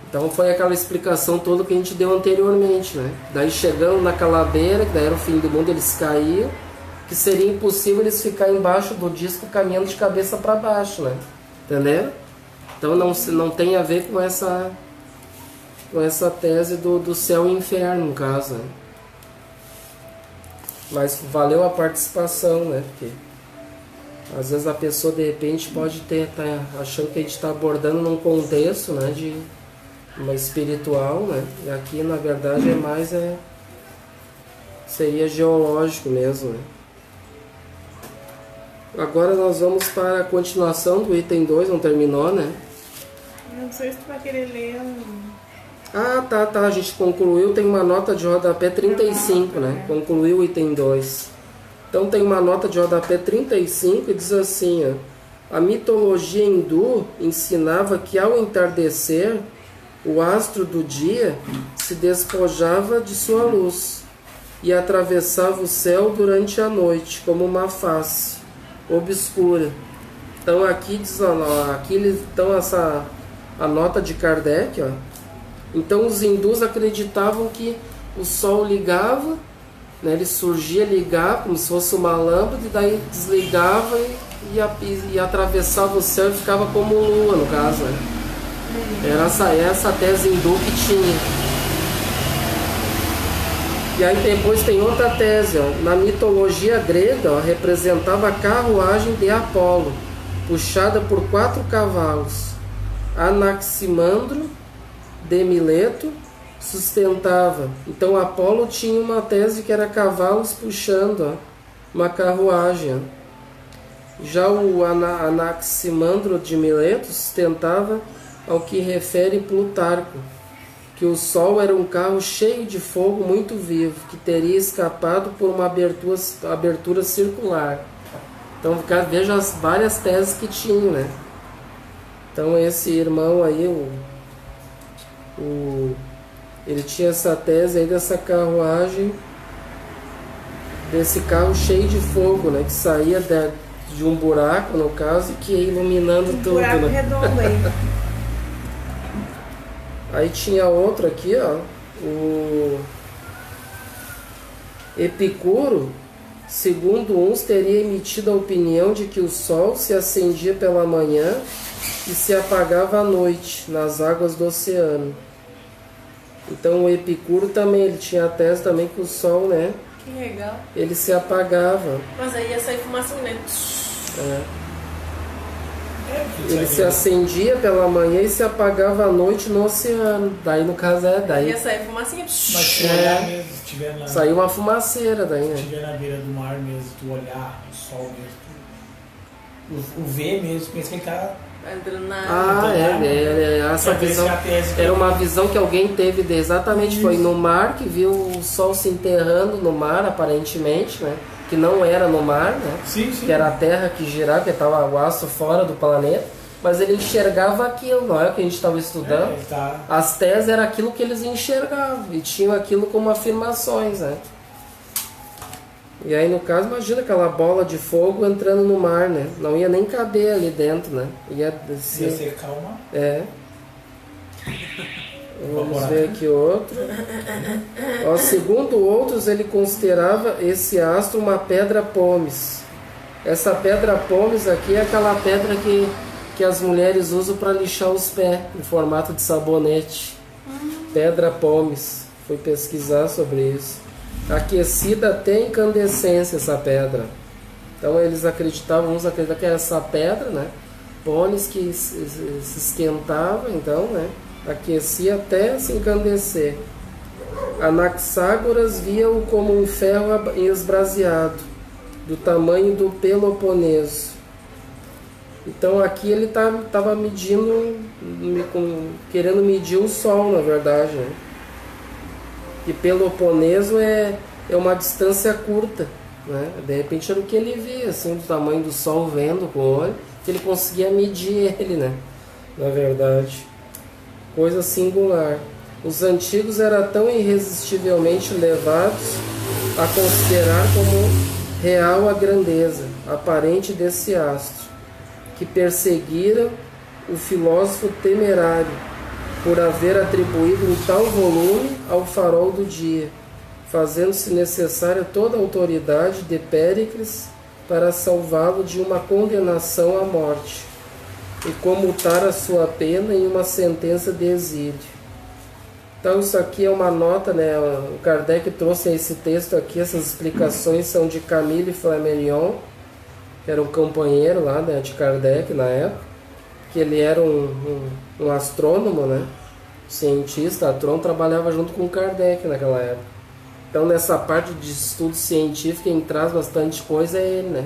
Então foi aquela explicação toda que a gente deu anteriormente, né? Daí chegando naquela beira, que daí era o fim do mundo, eles caíam, que seria impossível eles ficarem embaixo do disco caminhando de cabeça para baixo, né? Entenderam? Então não tem a ver com essa tese do céu e inferno, no caso, né? Mas valeu a participação, né? Porque às vezes a pessoa de repente pode tá achando que a gente está abordando num contexto, né, de uma espiritual, né? E aqui na verdade seria geológico mesmo, né? Agora nós vamos para a continuação do item 2, não terminou, né? Não sei se tu vai querer ler Ah, tá, a gente concluiu, tem uma nota de rodapé 35, né? Concluiu o item 2. Então tem uma nota de rodapé 35 e diz assim, ó, a mitologia hindu ensinava que ao entardecer, o astro do dia se despojava de sua luz e atravessava o céu durante a noite, como uma face obscura. Então aqui diz, a nota de Kardec, ó. Então os hindus acreditavam que o sol ligava, né, ele surgia ligar como se fosse uma lâmpada e daí desligava e atravessava o céu e ficava como lua, no caso, né? Era essa tese hindu que tinha. E aí depois tem outra tese, ó. Na mitologia grega, ó, representava a carruagem de Apolo, puxada por 4 cavalos. Anaximandro de Mileto sustentava. Então Apolo tinha uma tese que era cavalos puxando, ó, uma carruagem. Ó. Já o Anaximandro de Mileto sustentava ao que refere Plutarco, que o Sol era um carro cheio de fogo muito vivo, que teria escapado por uma abertura circular. Então veja as várias teses que tinha, né? Então esse irmão aí, ele tinha essa tese aí dessa carruagem, desse carro cheio de fogo, né? Que saía de um buraco, no caso, e que ia iluminando tudo. Buraco né? redondo aí. Aí tinha outro aqui, ó, o Epicuro, segundo uns, teria emitido a opinião de que o sol se acendia pela manhã e se apagava à noite nas águas do oceano. Então o Epicuro também, ele tinha a tese também que o sol, né, Que legal. ele se apagava. Mas aí ia sair fumacinha, né? É. Ele se acendia pela manhã e se apagava à noite no oceano. Daí no caso daí Ia sair fumacinha. Mas se olhar mesmo, se tiver saiu uma fumaceira daí, né? se tiver na beira do mar mesmo, tu olhar o sol mesmo, o V mesmo, pensa que ele tá. Entrando na Essa visão era uma visão que alguém teve exatamente, foi no mar, que viu o sol se enterrando no mar, aparentemente, né? Que não era no mar, né? Sim. Que era a Terra que girava, que estava o aço fora do planeta, mas ele enxergava aquilo, não é o que a gente estava estudando. As teses eram aquilo que eles enxergavam e tinham aquilo como afirmações, né? E aí no caso, imagina aquela bola de fogo entrando no mar, né? Não ia nem caber ali dentro, né? Ia ser calma. É. Vamos ver aqui outro. Ó, segundo outros, ele considerava esse astro uma pedra pómez. Essa pedra pómez aqui é aquela pedra que as mulheres usam para lixar os pés, em formato de sabonete. Pedra pómez. Fui pesquisar sobre isso. Aquecida até incandescência essa pedra. Então eles acreditavam, uns acreditavam que era essa pedra, né? Pómez que se esquentava, então, né? Aquecia até se encandecer. Anaxágoras via-o como um ferro esbraseado, do tamanho do Peloponeso. Então aqui ele estava medindo, querendo medir o Sol, na verdade, né? E Peloponeso é uma distância curta, né? De repente era o que ele via, assim, do tamanho do Sol, vendo com o olho, que ele conseguia medir ele, né? Na verdade. Coisa singular. Os antigos eram tão irresistivelmente levados a considerar como real a grandeza aparente desse astro, que perseguiram o filósofo temerário por haver atribuído um tal volume ao farol do dia, fazendo-se necessária toda a autoridade de Péricles para salvá-lo de uma condenação à morte e comutar a sua pena em uma sentença de exílio. Então isso aqui é uma nota, né? O Kardec trouxe esse texto aqui, essas explicações são de Camille Flammarion, que era um companheiro lá, né, de Kardec na época, que ele era um astrônomo, né? Cientista, astrônomo, trabalhava junto com Kardec naquela época. Então nessa parte de estudo científico quem traz bastante coisa é ele, né?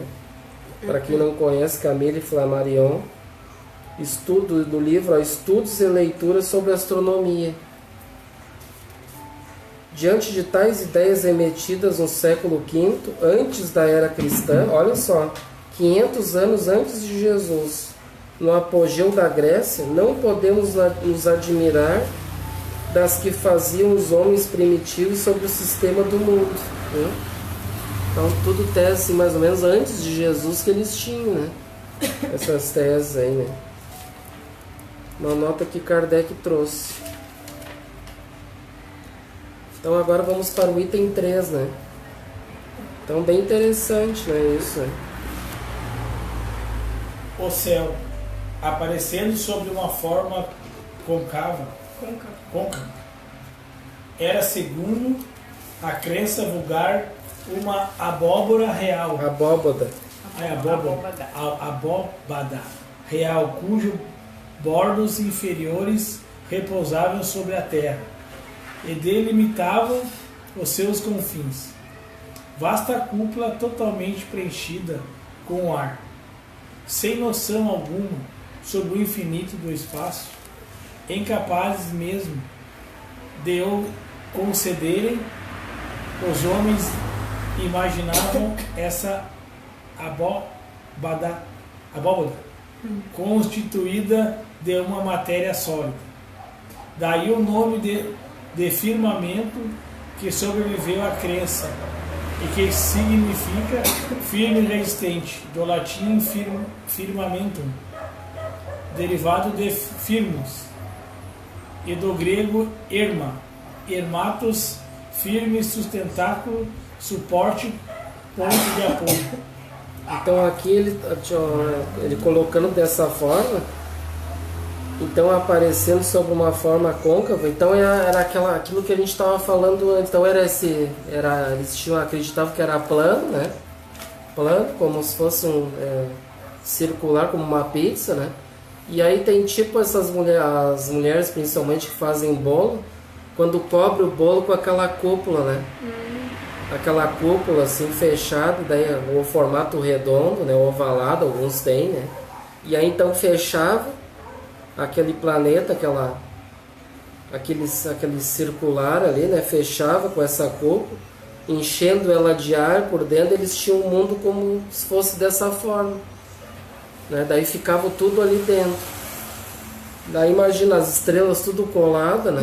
Para quem não conhece, Camille Flammarion, estudo do livro, ó, Estudos e Leituras sobre Astronomia. Diante de tais ideias emitidas no século V, antes da era cristã, olha só, 500 anos antes de Jesus, no apogeu da Grécia, não podemos nos admirar das que faziam os homens primitivos sobre o sistema do mundo, né? Então tudo tese mais ou menos antes de Jesus que eles tinham, né? Essas teses aí, né? Uma nota que Kardec trouxe. Então agora vamos para o item 3, né? Então bem interessante, né, isso, né? o céu, aparecendo sobre uma forma côncava, era, segundo a crença vulgar, uma abóbora real. Abóbada. Abóbada real, cujos bordos inferiores repousavam sobre a terra e delimitavam os seus confins. Vasta cúpula totalmente preenchida com o ar, sem noção alguma sobre o infinito do espaço, incapazes mesmo de o concederem, os homens imaginavam essa abóbada constituída de uma matéria sólida. Daí o nome de firmamento, que sobreviveu à crença e que significa firme e resistente, do latim firmamentum, derivado de firmus, e do grego ermatos, firme, sustentáculo, suporte, ponto de apoio. Então aqui ele colocando dessa forma, então aparecendo sobre uma forma côncava, então era aquilo que a gente estava falando antes. Então eles acreditavam que era plano, né? Plano, como se fosse circular, como uma pizza, né? E aí tem tipo as mulheres principalmente que fazem bolo, quando cobre o bolo com aquela cúpula, né? Aquela cúpula assim fechada, daí o formato redondo, né? Ovalado, alguns têm, né? E aí então fechava aquele planeta, aquele circular ali, né? Fechava com essa cúpula, enchendo ela de ar por dentro. Eles tinham um mundo como se fosse dessa forma, né? Daí ficava tudo ali dentro. Daí imagina as estrelas tudo colada, né?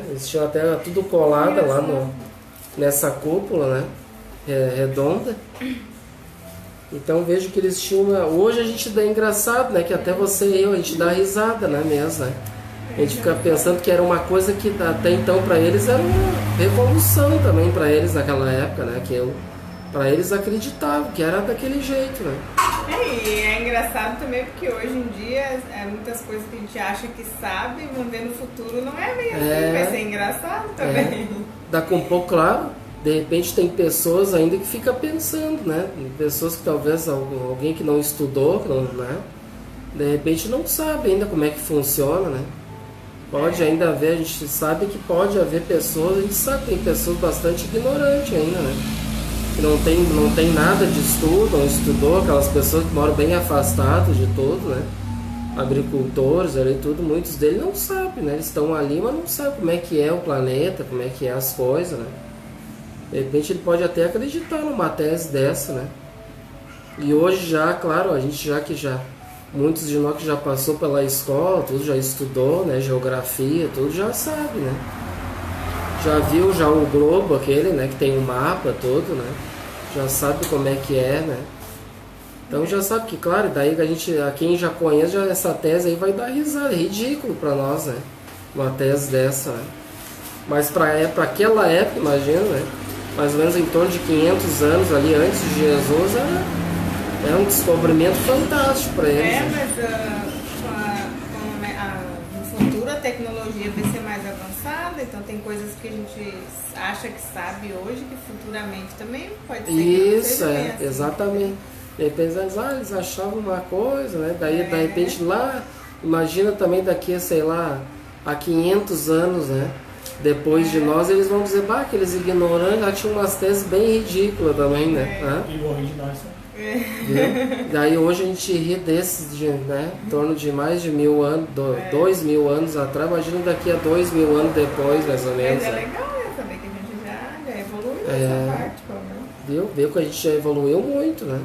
Eles tinham até tudo colada lá nessa cúpula, né? Redonda. Então vejo que eles tinham hoje a gente dá engraçado, né? Que até você e eu, a gente dá risada, né? Mesmo, né? A gente fica pensando que era uma coisa que até então para eles era uma revolução também para eles naquela época, né? Que para eles acreditavam que era daquele jeito, né? E é engraçado também porque hoje em dia muitas coisas que a gente acha que sabe, vão ver no futuro, não é bem assim, vai ser engraçado também. Daqui um pouco, claro, de repente tem pessoas ainda que ficam pensando, né? Pessoas que talvez alguém que não estudou, que não, né? De repente não sabe ainda como é que funciona, né? Pode ainda haver, a gente sabe que pode haver pessoas, a gente sabe que tem pessoas bastante ignorantes ainda, né? Que não tem nada de estudo, não estudou, aquelas pessoas que moram bem afastadas de tudo, né? Agricultores ali, tudo, muitos deles não sabem, né? Eles estão ali, mas não sabem como é que é o planeta, como é que é as coisas, né? De repente ele pode até acreditar numa tese dessa, né? E hoje já, claro, a gente muitos de nós que já passou pela escola, tudo já estudou, né? Geografia, tudo já sabe, né? Já viu já o globo aquele, né? Que tem um mapa todo, né? Já sabe como é que é, né? Então já sabe que, claro, daí quem já conhece, essa tese aí vai dar risada, é ridículo para nós, né? Uma tese dessa, né? Mas para aquela época, imagina, né? Mais ou menos em torno de 500 anos ali antes de Jesus, é um descobrimento fantástico para eles. Mas no futuro a tecnologia vai ser mais avançada, então tem coisas que a gente acha que sabe hoje que futuramente também pode ser. Isso, assim. Exatamente. De repente eles achavam uma coisa, né? Daí de repente lá, imagina também daqui, sei lá, a 500 anos, né? Depois de nós, eles vão dizer, aqueles ignorantes já tinham umas teses bem ridículas também, né? E morrer de nós, né? Daí hoje a gente ri desses, né? Em torno de mais de 1000 anos, 2000 anos atrás, imagina daqui a 2000 anos depois, mais ou menos. Mas é legal, né? Saber que a gente já evoluiu nessa parte, né? Viu que a gente já evoluiu muito, né?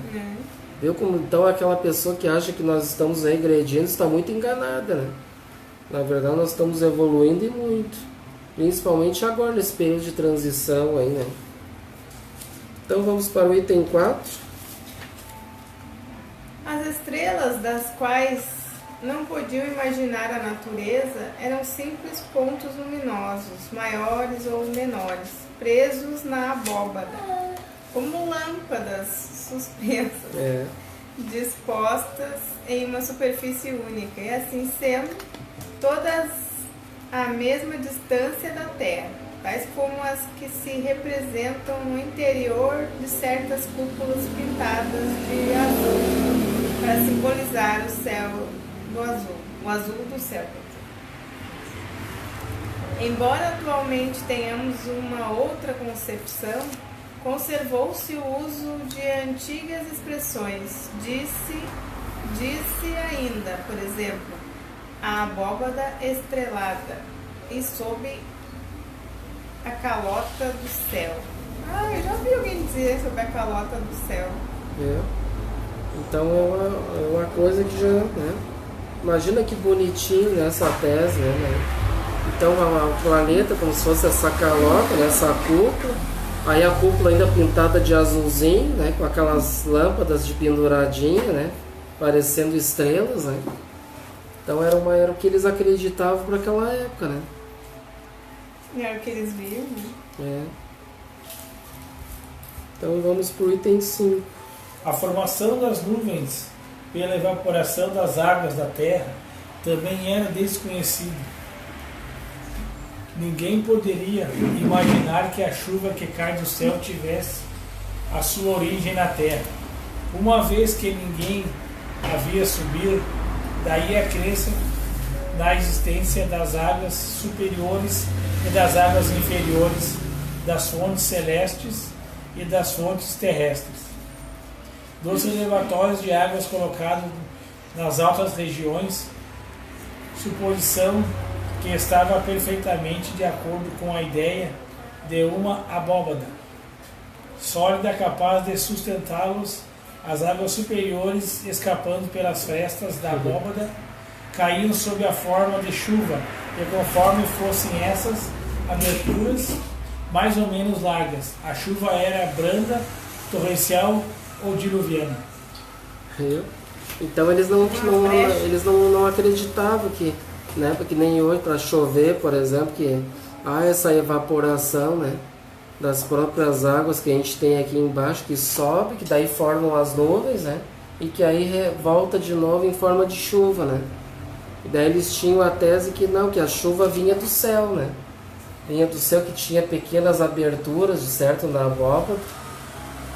Viu como então aquela pessoa que acha que nós estamos regredindo está muito enganada, né? Na verdade nós estamos evoluindo e muito. Principalmente agora nesse período de transição aí, né? Então vamos para o item 4. As estrelas das quais não podiam imaginar a natureza eram simples pontos luminosos, maiores ou menores, presos na abóbada, como lâmpadas suspensas. dispostas em uma superfície única, e assim sendo, todas à mesma distância da Terra, tais como as que se representam no interior de certas cúpulas pintadas de azul, para simbolizar o céu do azul, o azul do céu. Embora atualmente tenhamos uma outra concepção, conservou-se o uso de antigas expressões. Disse ainda, por exemplo, a abóbada estrelada e sob a calota do céu. Eu já ouvi alguém dizer sobre a calota do céu. Então é uma coisa que já, né? Imagina que bonitinho nessa tese, né? Então o planeta como se fosse essa calota, né? Essa cúpula, aí a cúpula ainda pintada de azulzinho, né? Com aquelas lâmpadas de penduradinha, né? Parecendo estrelas, né? Então era o que eles acreditavam para aquela época, né? Era o que eles viam, né? Então vamos para o item 5. A formação das nuvens pela evaporação das águas da terra também era desconhecida. Ninguém poderia imaginar que a chuva que cai do céu tivesse a sua origem na terra, uma vez que ninguém havia subido. Daí a crença na existência das águas superiores e das águas inferiores, das fontes celestes e das fontes terrestres, dos reservatórios de águas colocados nas altas regiões, suposição que estava perfeitamente de acordo com a ideia de uma abóbada sólida capaz de sustentá-los. As águas superiores, escapando pelas frestas da abóbada, caíam sob a forma de chuva, e conforme fossem essas aberturas mais ou menos largas, a chuva era branda, torrencial ou diluviana. Então eles não acreditavam que, né, porque nem hoje para chover, por exemplo, que há essa evaporação, né, das próprias águas que a gente tem aqui embaixo, que sobe, que daí formam as nuvens, né, e que aí volta de novo em forma de chuva, né. E daí eles tinham a tese que não, que a chuva vinha do céu, né, vinha do céu, que tinha pequenas aberturas, de certo, na abóbada,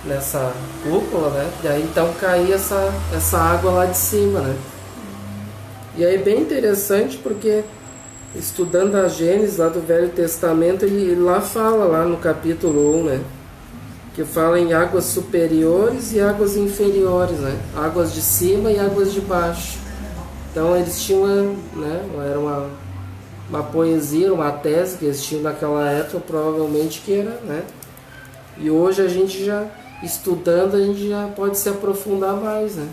nessa cúpula, né, e aí então caía essa água lá de cima, né. E aí é bem interessante porque estudando a Gênesis lá do Velho Testamento, ele lá fala, lá no capítulo 1, né, que fala em águas superiores e águas inferiores, né, águas de cima e águas de baixo. Então eles tinham, né, era uma poesia, uma tese que eles tinham naquela época, provavelmente que era, né, e hoje a gente já, estudando, a gente já pode se aprofundar mais, né,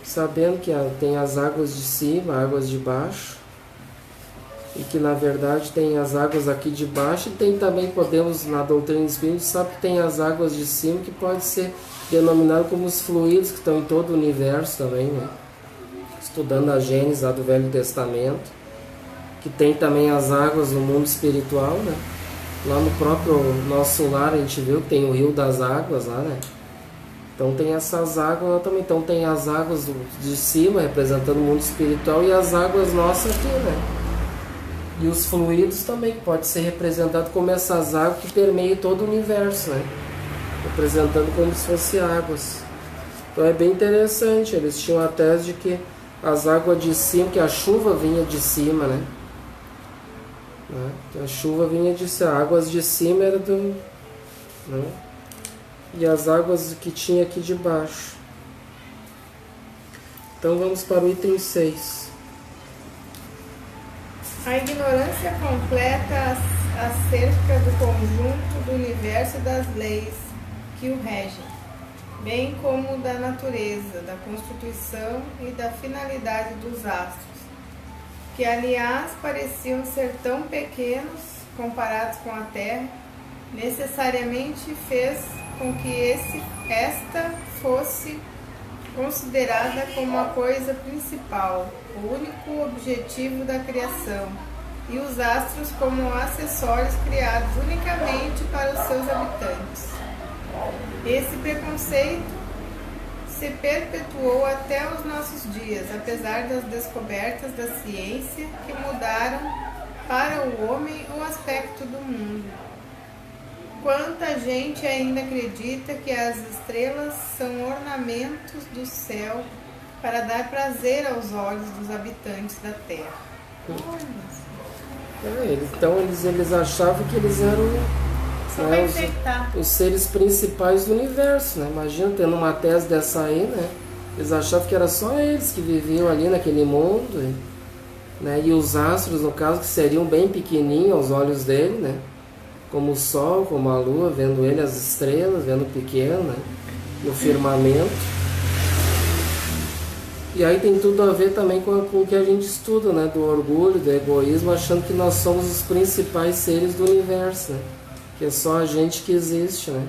sabendo que tem as águas de cima, águas de baixo, e que na verdade tem as águas aqui de baixo, e tem também, podemos, na doutrina espírita, sabe que tem as águas de cima, que pode ser denominado como os fluidos que estão em todo o universo também, né? Estudando a Gênesis lá do Velho Testamento, que tem também as águas no mundo espiritual, né? Lá no próprio nosso lar a gente viu que tem o Rio das Águas lá, né? Então tem essas águas lá também. Então tem as águas de cima representando o mundo espiritual e as águas nossas aqui, né? E os fluidos também, que pode ser representado como essas águas que permeiam todo o universo, né? Representando como se fossem águas. Então é bem interessante, eles tinham a tese de que as águas de cima, que a chuva vinha de cima, né? Que a chuva vinha de cima, as águas de cima era do... né? E as águas que tinha aqui de baixo. Então vamos para o item 6. A ignorância completa acerca do conjunto do universo e das leis que o regem, bem como da natureza, da constituição e da finalidade dos astros, que aliás pareciam ser tão pequenos comparados com a Terra, necessariamente fez com que esta fosse considerada como a coisa principal, o único objetivo da criação, e os astros como acessórios criados unicamente para os seus habitantes. Esse preconceito se perpetuou até os nossos dias, apesar das descobertas da ciência que mudaram para o homem o aspecto do mundo. Quanta gente ainda acredita que as estrelas são ornamentos do céu para dar prazer aos olhos dos habitantes da Terra. Então eles achavam que eles eram Só para enfeitar. os seres principais do universo, né? Imagina tendo uma tese dessa aí, né? Eles achavam que era só eles que viviam ali naquele mundo, né? E os astros, no caso, que seriam bem pequenininhos aos olhos dele, né? Como o Sol, como a Lua, vendo ele, as estrelas, vendo pequeno, né? No firmamento. E aí tem tudo a ver também com o que a gente estuda, né? Do orgulho, do egoísmo, achando que nós somos os principais seres do universo, né? Que é só a gente que existe, né?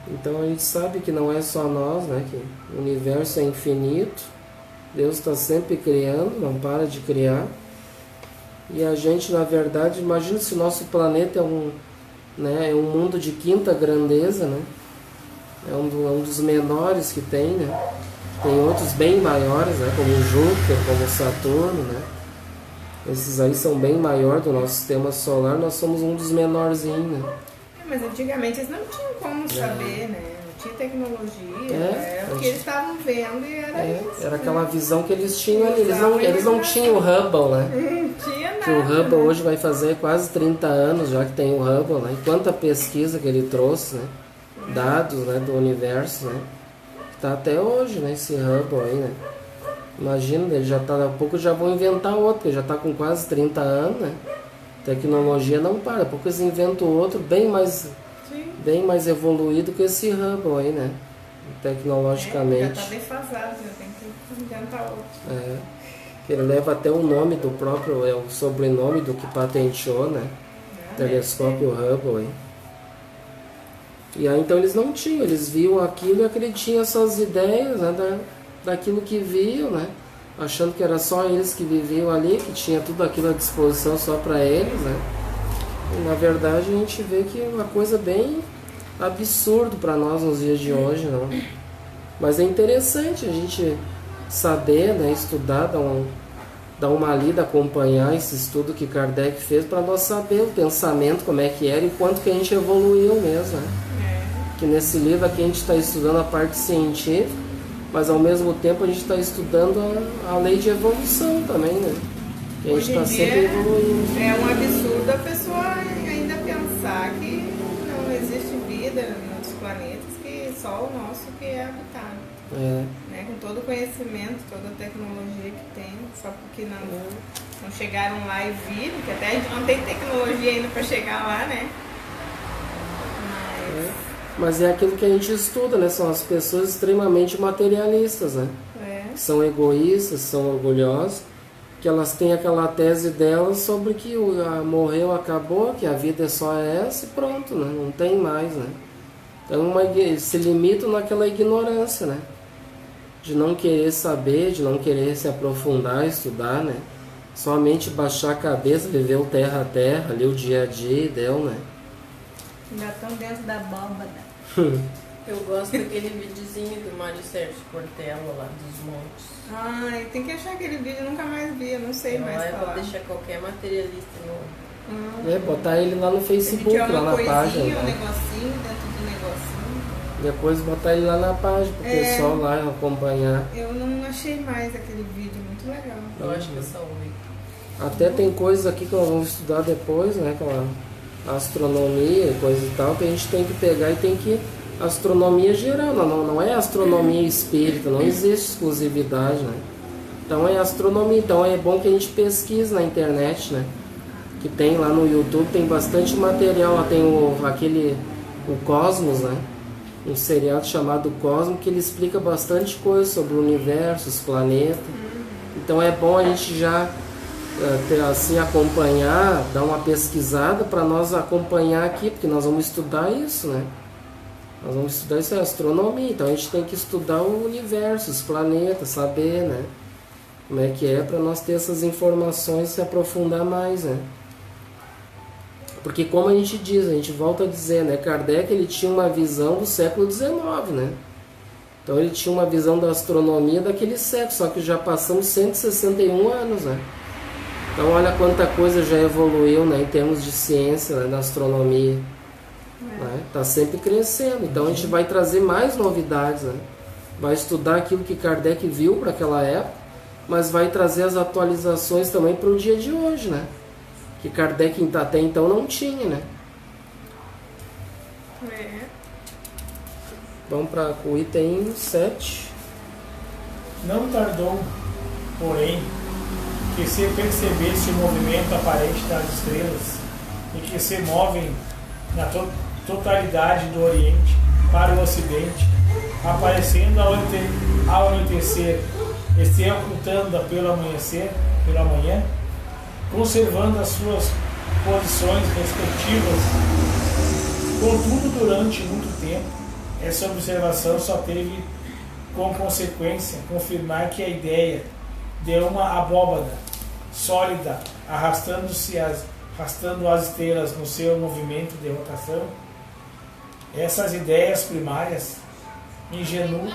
Então a gente sabe que não é só nós, né? Que o universo é infinito, Deus está sempre criando, não para de criar. E a gente, na verdade, imagina se o nosso planeta é um mundo de quinta grandeza, né? É um dos menores que tem, né? Tem outros bem maiores, né? Como Júpiter, como Saturno, né? Esses aí são bem maiores do nosso sistema solar, nós somos um dos menorzinhos, né? Mas antigamente eles não tinham como saber, né? Não tinha tecnologia, o que eles estavam vendo e era isso. Era aquela visão que eles tinham ali. Eles não tinham o Hubble, né? Não tinha nada. Que o Hubble hoje vai fazer quase 30 anos já que tem o Hubble, né? E quanta pesquisa que ele trouxe, né? Dados, né? Do universo, né? Tá até hoje, né? Esse Hubble aí, né? Imagina, ele já tá, daqui a pouco já vão inventar outro, porque já tá com quase 30 anos, né? Tecnologia não para, daqui a pouco eles inventam outro bem mais evoluído que esse Hubble aí, né? Tecnologicamente. Já tá defasado, já tem que inventar outro. Ele leva até o nome do próprio, o sobrenome do que patenteou, né? Telescópio Hubble aí. E aí então eles não tinham, eles viam aquilo e acreditavam essas ideias, né, daquilo que viam, né? Achando que era só eles que viviam ali, que tinha tudo aquilo à disposição só para eles, né? E na verdade a gente vê que é uma coisa bem absurda para nós nos dias de hoje, não? Mas é interessante a gente saber, né, estudar, dar uma lida, acompanhar esse estudo que Kardec fez para nós saber o pensamento, como é que era e quanto que a gente evoluiu mesmo, né? Que nesse livro aqui a gente está estudando a parte científica, mas ao mesmo tempo a gente está estudando a lei de evolução também, né? E a gente está sempre evoluindo. É um absurdo a pessoa ainda pensar que não existe vida em outros planetas, que só o nosso que é habitado. Né? Com todo o conhecimento, toda a tecnologia que tem, só porque não chegaram lá e viram, que até a gente não tem tecnologia ainda para chegar lá, né? Mas é aquilo que a gente estuda, né? São as pessoas extremamente materialistas, né? São egoístas, são orgulhosas, que elas têm aquela tese delas sobre que morreu, acabou, que a vida é só essa e pronto, né? Não tem mais, né? Então se limitam naquela ignorância, né? De não querer saber, de não querer se aprofundar, estudar, né? Somente baixar a cabeça, viver o terra a terra, ali o dia a dia e deu, né? Já estão dentro da abóbada. Eu gosto daquele videozinho do Mário Sérgio Cortella lá dos montes. Ai, tem que achar aquele vídeo, eu nunca mais vi, eu não sei mais falar. falar. Vou deixar qualquer materialista no... botar ele lá no Facebook, lá na página. Um negocinho dentro do negocinho. Depois botar ele lá na página, pro pessoal lá acompanhar. Eu não achei mais aquele vídeo, muito legal. Eu acho que eu salvei. Até tem coisas aqui que nós vamos estudar depois, né? Aquela astronomia e coisa e tal, que a gente tem que pegar e tem que... Astronomia geral, não é astronomia espírita, não existe exclusividade, né? Então é astronomia, então é bom que a gente pesquise na internet, né? Que tem lá no YouTube, tem bastante material, lá tem o Cosmos, né? Um seriado chamado Cosmos, que ele explica bastante coisa sobre o universo, os planetas. Então é bom a gente já assim acompanhar, dar uma pesquisada para nós acompanhar aqui, porque nós vamos estudar isso, né? Nós vamos estudar isso, astronomia, então a gente tem que estudar o universo, os planetas, saber, né? Como é que é para nós ter essas informações e se aprofundar mais, né? Porque como a gente diz, a gente volta a dizer, né? Kardec ele tinha uma visão do século XIX, né? Então ele tinha uma visão da astronomia daquele século, só que já passamos 161 anos, né? Então olha quanta coisa já evoluiu, né, em termos de ciência, né, na astronomia. Né? Tá sempre crescendo, então a gente vai trazer mais novidades, né? Vai estudar aquilo que Kardec viu para aquela época, mas vai trazer as atualizações também para o dia de hoje, né? Que Kardec até então não tinha, né? Vamos para o item 7. Não tardou, porém, que se percebesse o movimento aparente das estrelas e que se movem na totalidade do Oriente para o Ocidente, aparecendo ao anoitecer e se ocultando pelo amanhecer, pela manhã, conservando as suas posições respectivas. Contudo, durante muito tempo, essa observação só teve como consequência confirmar que a ideia de uma abóbada sólida arrastando as estrelas no seu movimento de rotação, essas ideias primárias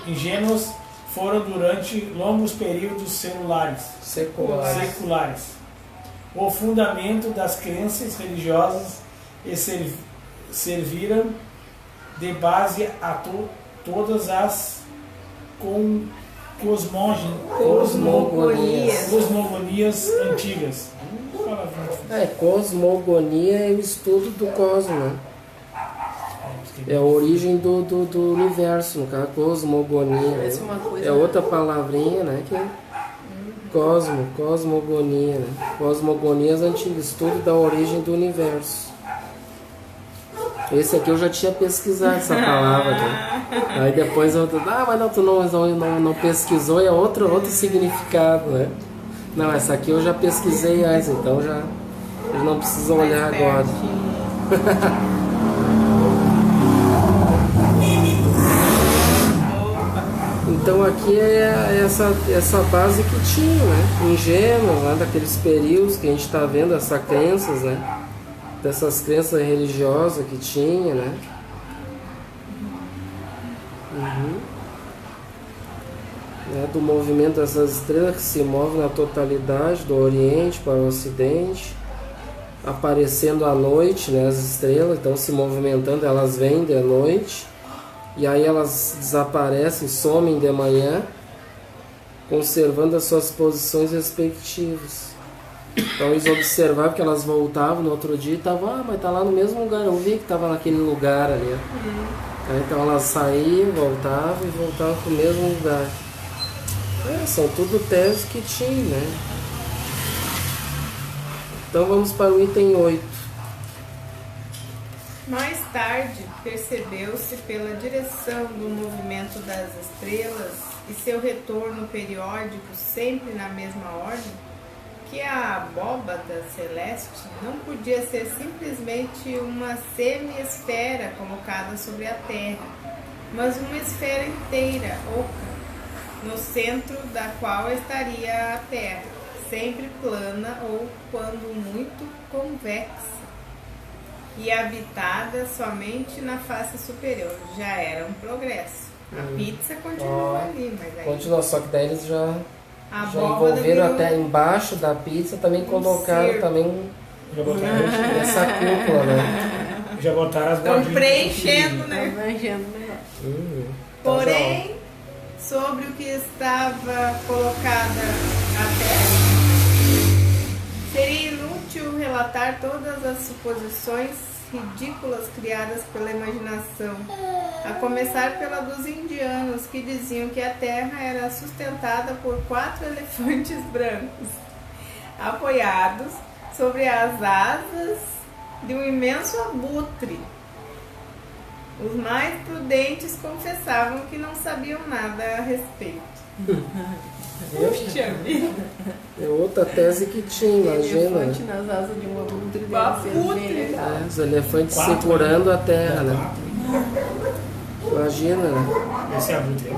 ingênuas foram durante longos períodos seculares o fundamento das crenças religiosas e serviram de base a todas as cosmogonias antigas. Cosmogonia é o estudo do cosmo, né? É a origem do universo, no caso, cosmogonia. É outra palavrinha, né? Que é cosmogonia, né? Cosmogonias antigas, estudo da origem do universo. Esse aqui eu já tinha pesquisado essa palavra aqui. Aí depois eu... mas tu não pesquisou, é outro significado, né? Não, essa aqui eu já pesquisei antes, então já não precisa olhar agora. Então aqui é essa base que tinha, né? Ingênua, né? Daqueles períodos que a gente está vendo, essas crenças, né? Dessas crenças religiosas que tinha, né? Do movimento dessas estrelas que se movem na totalidade do Oriente para o Ocidente, aparecendo à noite, né? As estrelas, então se movimentando, elas vêm de noite e aí elas desaparecem, somem de manhã, conservando as suas posições respectivas. Então eles observavam que elas voltavam no outro dia e estavam, mas tá lá no mesmo lugar, eu vi que estava naquele lugar ali. Então elas saíam, voltavam e voltavam para o mesmo lugar. São tudo teses que tinha, né? Então vamos para o item 8. Mais tarde, percebeu-se pela direção do movimento das estrelas e seu retorno periódico sempre na mesma ordem, que a abóbada celeste não podia ser simplesmente uma semi-esfera colocada sobre a Terra, mas uma esfera inteira, oca, no centro da qual estaria a Terra, sempre plana ou, quando muito, convexa, e habitada somente na face superior. Já era um progresso. A pizza continua ali, mas aí... Continua, só que daí eles já envolveram até embaixo da pizza, também colocaram também essa cúpula, né? Já botaram as estão preenchendo, né? Porém, sobre o que estava colocada a Terra, seria inútil relatar todas as suposições ridículas criadas pela imaginação, a começar pela dos indianos, que diziam que a Terra era sustentada por 4 elefantes brancos, apoiados sobre as asas de um imenso abutre. Os mais prudentes confessavam que não sabiam nada a respeito. Puxa vida! É outra tese que tinha, imagina. Elefante nas asas de um abutre. Os elefantes segurando a terra, né? Imagina, né? Esse abutre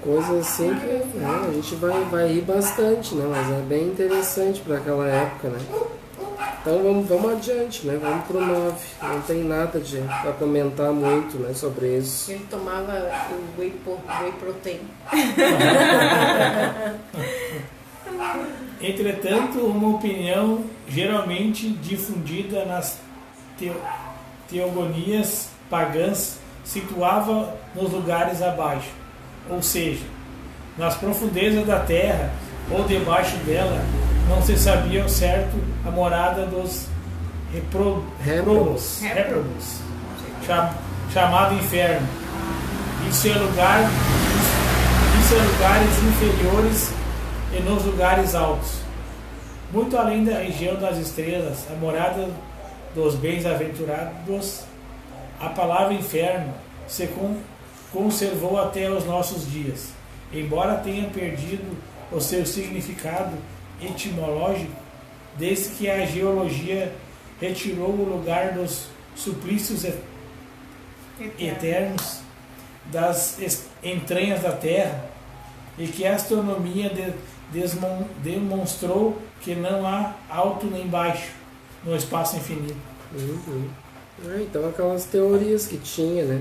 coisa assim que, né, a gente vai rir bastante, né? Mas é bem interessante para aquela época, né? Então vamos adiante, né? Vamos pro 9. Não tem nada para comentar muito, né, sobre isso. Ele tomava o whey protein. Entretanto, uma opinião geralmente difundida nas teogonias pagãs situava nos lugares abaixo, ou seja, nas profundezas da terra ou debaixo dela, não se sabia ao certo a morada dos réprobos, chamado inferno. Isso é lugares inferiores e nos lugares altos, muito além da região das estrelas, a morada dos bem-aventurados. A palavra inferno se conservou até os nossos dias, embora tenha perdido o seu significado etimológico, desde que a geologia retirou o lugar dos suplícios eternos das entranhas da Terra, e que a astronomia demonstrou que não há alto nem baixo no espaço infinito. Então aquelas teorias que tinha, né?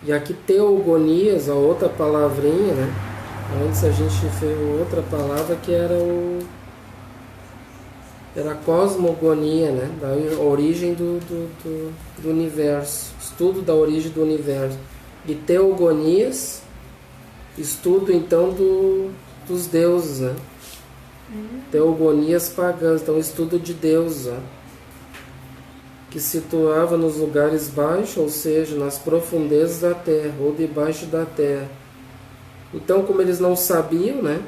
E aqui teogonias, a outra palavrinha, né? Antes a gente fez outra palavra que era a cosmogonia, né? Da origem do universo, estudo da origem do universo. E teogonias, estudo então dos deuses, né? Teogonias pagãs, então estudo de deuses, né? Que situava nos lugares baixos, ou seja, nas profundezas da terra ou debaixo da terra. Então, como eles não sabiam, né?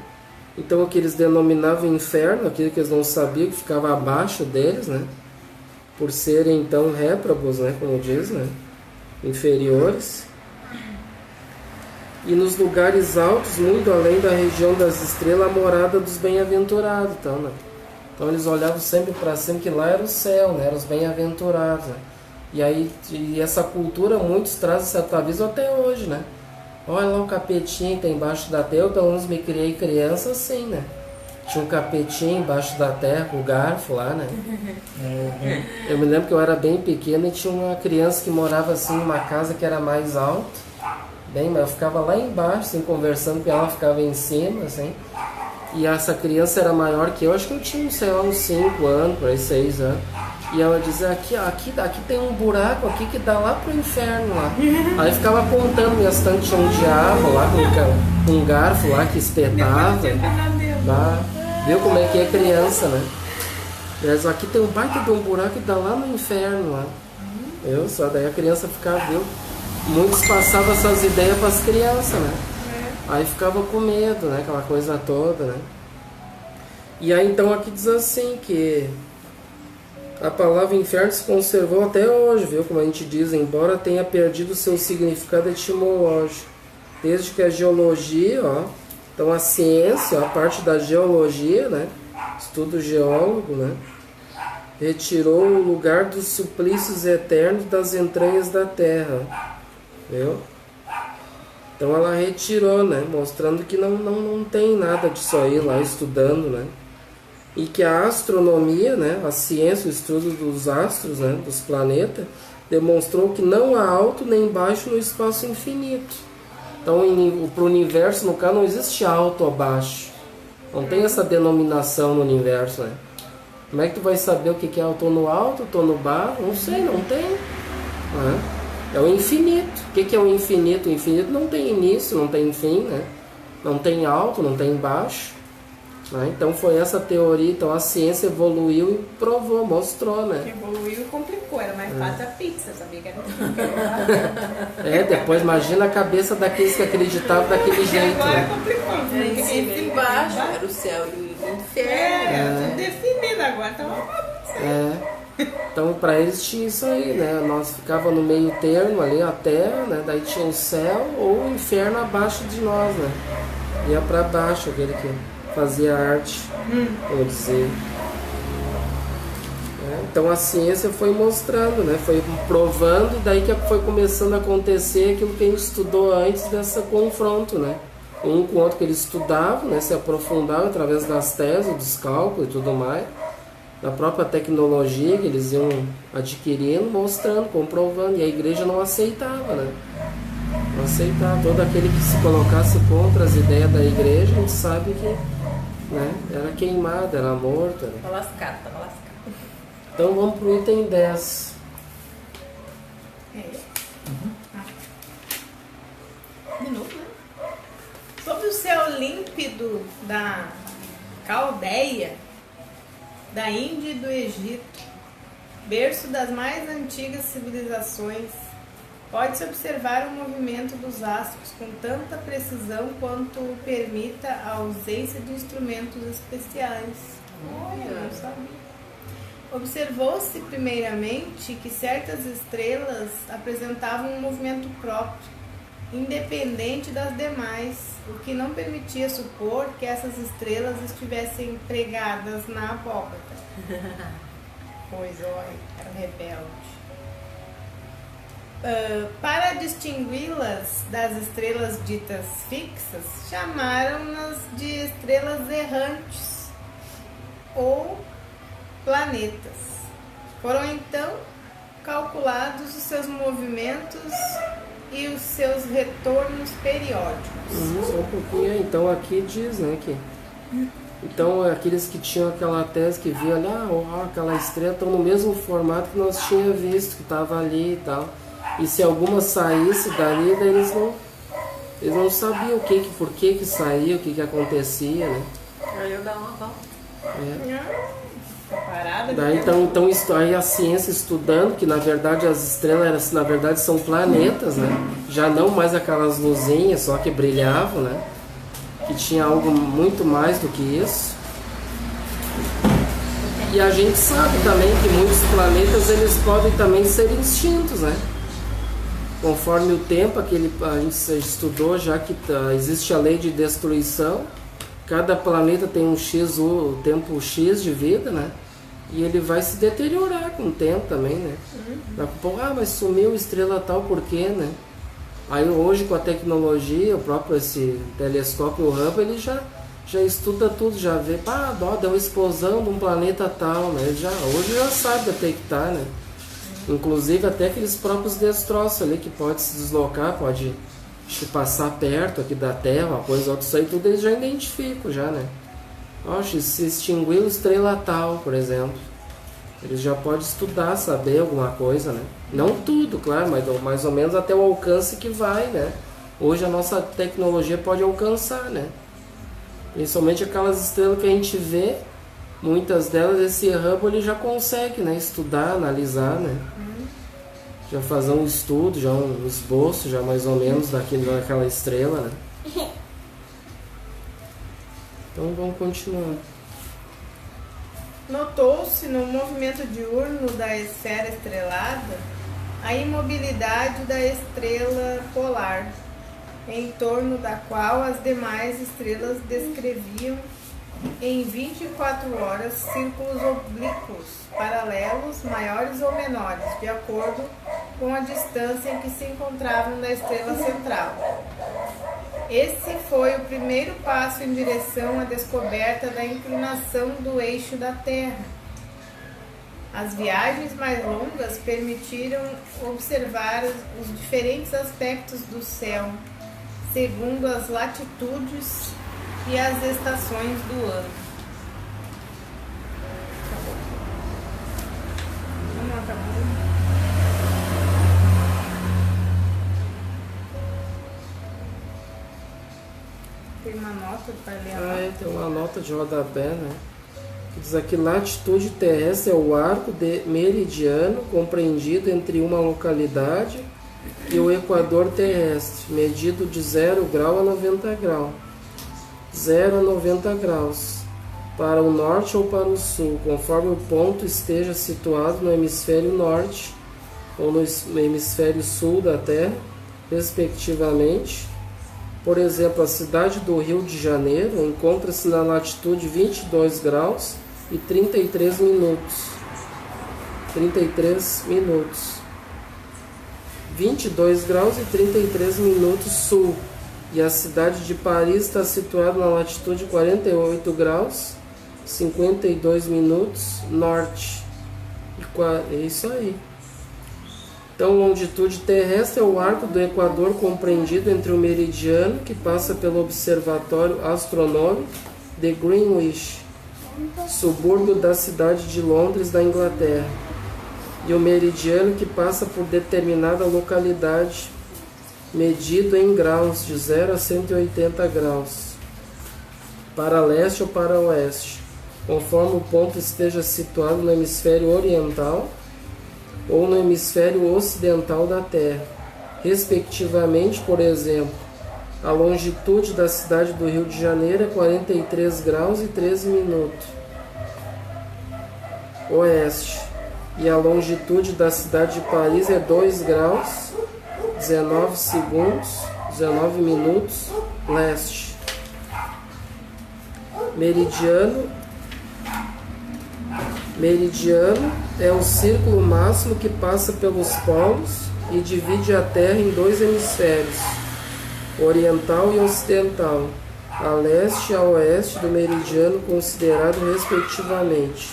Então, o que eles denominavam inferno, aquilo que eles não sabiam, que ficava abaixo deles, né? Por serem, então, réprobos, né? Como diz, né? Inferiores. E nos lugares altos, muito além da região das estrelas, a morada dos bem-aventurados. Então, né? Então, eles olhavam sempre para cima, que lá era o céu, né? Eram os bem-aventurados. Né? E essa cultura, muitos trazem esse atavismo até hoje, né? Olha lá o capetinho que tem embaixo da terra. Eu pelo menos me criei criança assim, né? Tinha um capetinho embaixo da terra com o garfo lá, né? Eu me lembro que eu era bem pequeno e tinha uma criança que morava assim numa casa que era mais alta. Mas eu ficava lá embaixo, assim, conversando com ela, ficava em cima, assim. E essa criança era maior que eu, acho que eu tinha, sei lá, uns 5 anos, por aí 6 anos. E ela dizia, aqui tem um buraco aqui que dá lá pro inferno lá. Aí ficava apontando, minhas tanques tinha um diabo lá com um garfo lá que espetava. Lá. Viu como é que é criança, né? Mas aqui tem um baita de um buraco que dá lá no inferno lá. Eu só daí a criança ficava, viu? Muitos passavam essas ideias para as crianças, né? Aí ficava com medo, né? Aquela coisa toda, né? E aí então aqui diz assim que a palavra inferno se conservou até hoje, viu? Como a gente diz, embora tenha perdido seu significado etimológico. Desde que a geologia, ó, então a ciência, ó, a parte da geologia, né? Estudo geólogo, né? Retirou o lugar dos suplícios eternos das entranhas da terra. Viu? Então ela retirou, né? Mostrando que não tem nada disso aí lá estudando, né? E que a astronomia, né? A ciência, o estudo dos astros, né? Dos planetas, demonstrou que não há alto nem baixo no espaço infinito. Então para o universo, no caso, não existe alto ou baixo. Não tem essa denominação no universo, né? Como é que tu vai saber o que é eu tô no alto, tô no baixo? Não sei, não tem. Né? É o infinito. O que é o infinito? O infinito não tem início, não tem fim, né? Não tem alto, não tem baixo. Né? Então foi essa teoria. Então a ciência evoluiu e provou, mostrou, né? Evoluiu e complicou. Era mais fácil a pizza, sabia? Depois imagina a cabeça daqueles que acreditavam daquele jeito. Agora Né? complicou. Em cima e embaixo era o céu e o inferno. Tudo definido agora. Tá uma bagunça. Então para eles tinha isso aí, né? Nós ficava no meio termo ali, a terra, né? Daí tinha o céu ou o inferno abaixo de nós, né? Ia para baixo, aquele que fazia arte, vou dizer. Então a ciência foi mostrando, né? Foi provando, daí que foi começando a acontecer aquilo que a gente estudou antes desse confronto, né? Um com o outro que eles estudavam, né? Se aprofundavam através das teses, dos cálculos e tudo mais. da própria tecnologia que eles iam adquirindo, mostrando, comprovando, e a igreja não aceitava, né? Não aceitava. Todo aquele que se colocasse contra as ideias da igreja, a gente sabe que, né, era queimado, era morto. Né? Tava lascado, tava lascado. Então vamos para o item 10. De novo, né? Sob o céu límpido da Caldeia, da Índia e do Egito, berço das mais antigas civilizações, pode-se observar o movimento dos astros com tanta precisão quanto permita a ausência de instrumentos especiais. Olha, não sabia. Observou-se primeiramente que certas estrelas apresentavam um movimento próprio, independente das demais, o que não permitia supor que essas estrelas estivessem pregadas na abóbada. Pois, olha, era rebelde. Para distingui-las das estrelas ditas fixas, chamaram-nas de estrelas errantes ou planetas. Foram então calculados os seus movimentos e os seus retornos periódicos. Só um pouquinho. Então aqui diz, né, que então aqueles que tinham aquela tese que via lá, aquela estrela, estão no mesmo formato que nós tínhamos visto, que estava ali e tal. E se alguma saísse dali, daí eles não sabiam por que saía, o que acontecia, né? Aí eu dar uma volta. Daí então aí a ciência estudando que na verdade as estrelas na verdade são planetas, né? Já não mais aquelas luzinhas só que brilhavam, né? Que tinha algo muito mais do que isso. E a gente sabe também que muitos planetas eles podem também ser extintos, né? Conforme o tempo a gente estudou já que existe a lei de destruição. Cada planeta tem o tempo X de vida, né? E ele vai se deteriorar com o tempo também, né? Mas sumiu estrela tal, por quê, né? Aí hoje com a tecnologia, o próprio esse telescópio Hubble, ele já estuda tudo, já vê, deu explosão de um planeta tal, né? Hoje já sabe detectar, né? Inclusive até aqueles próprios destroços ali que pode se deslocar, pode passar perto aqui da Terra, uma coisa outra, isso aí tudo eles já identificam já, né? Se extinguiu estrela tal, por exemplo. Eles já podem estudar, saber alguma coisa, né? Não tudo, claro, mas mais ou menos até o alcance que vai, né? Hoje a nossa tecnologia pode alcançar, né? Principalmente aquelas estrelas que a gente vê, muitas delas esse Hubble ele já consegue, né? Estudar, analisar, né? Já fazer um estudo, já um esboço, já mais ou menos daquela estrela, né? Então vamos continuar. Notou-se no movimento diurno da esfera estrelada a imobilidade da estrela polar, em torno da qual as demais estrelas descreviam em 24 horas círculos oblíquos, paralelos, maiores ou menores, de acordo com a distância em que se encontravam da estrela central. Esse foi o primeiro passo em direção à descoberta da inclinação do eixo da Terra. As viagens mais longas permitiram observar os diferentes aspectos do céu, segundo as latitudes e as estações do ano. Não acabou. Tem uma nota para ler. Tem uma nota de rodapé, né? Que diz aqui: latitude terrestre é o arco meridiano compreendido entre uma localidade e o equador terrestre, medido de 0 grau a 90 graus. 0 a 90 graus, para o norte ou para o sul, conforme o ponto esteja situado no hemisfério norte ou no hemisfério sul da Terra, respectivamente. Por exemplo, a cidade do Rio de Janeiro encontra-se na latitude 22 graus e 33 minutos. 22 graus e 33 minutos sul. E a cidade de Paris está situada na latitude 48 graus, 52 minutos, norte. É isso aí. Então, longitude terrestre é o arco do Equador compreendido entre o meridiano, que passa pelo Observatório Astronômico de Greenwich, subúrbio da cidade de Londres, da Inglaterra, e o meridiano que passa por determinada localidade, medido em graus, de 0 a 180 graus, para leste ou para oeste, conforme o ponto esteja situado no hemisfério oriental ou no hemisfério ocidental da Terra, respectivamente. Por exemplo, a longitude da cidade do Rio de Janeiro é 43 graus e 13 minutos, oeste, e a longitude da cidade de Paris é 2 graus, 19 segundos, 19 minutos, leste. Meridiano é o círculo máximo que passa pelos polos e divide a Terra em dois hemisférios, oriental e ocidental, a leste e a oeste do meridiano considerado respectivamente.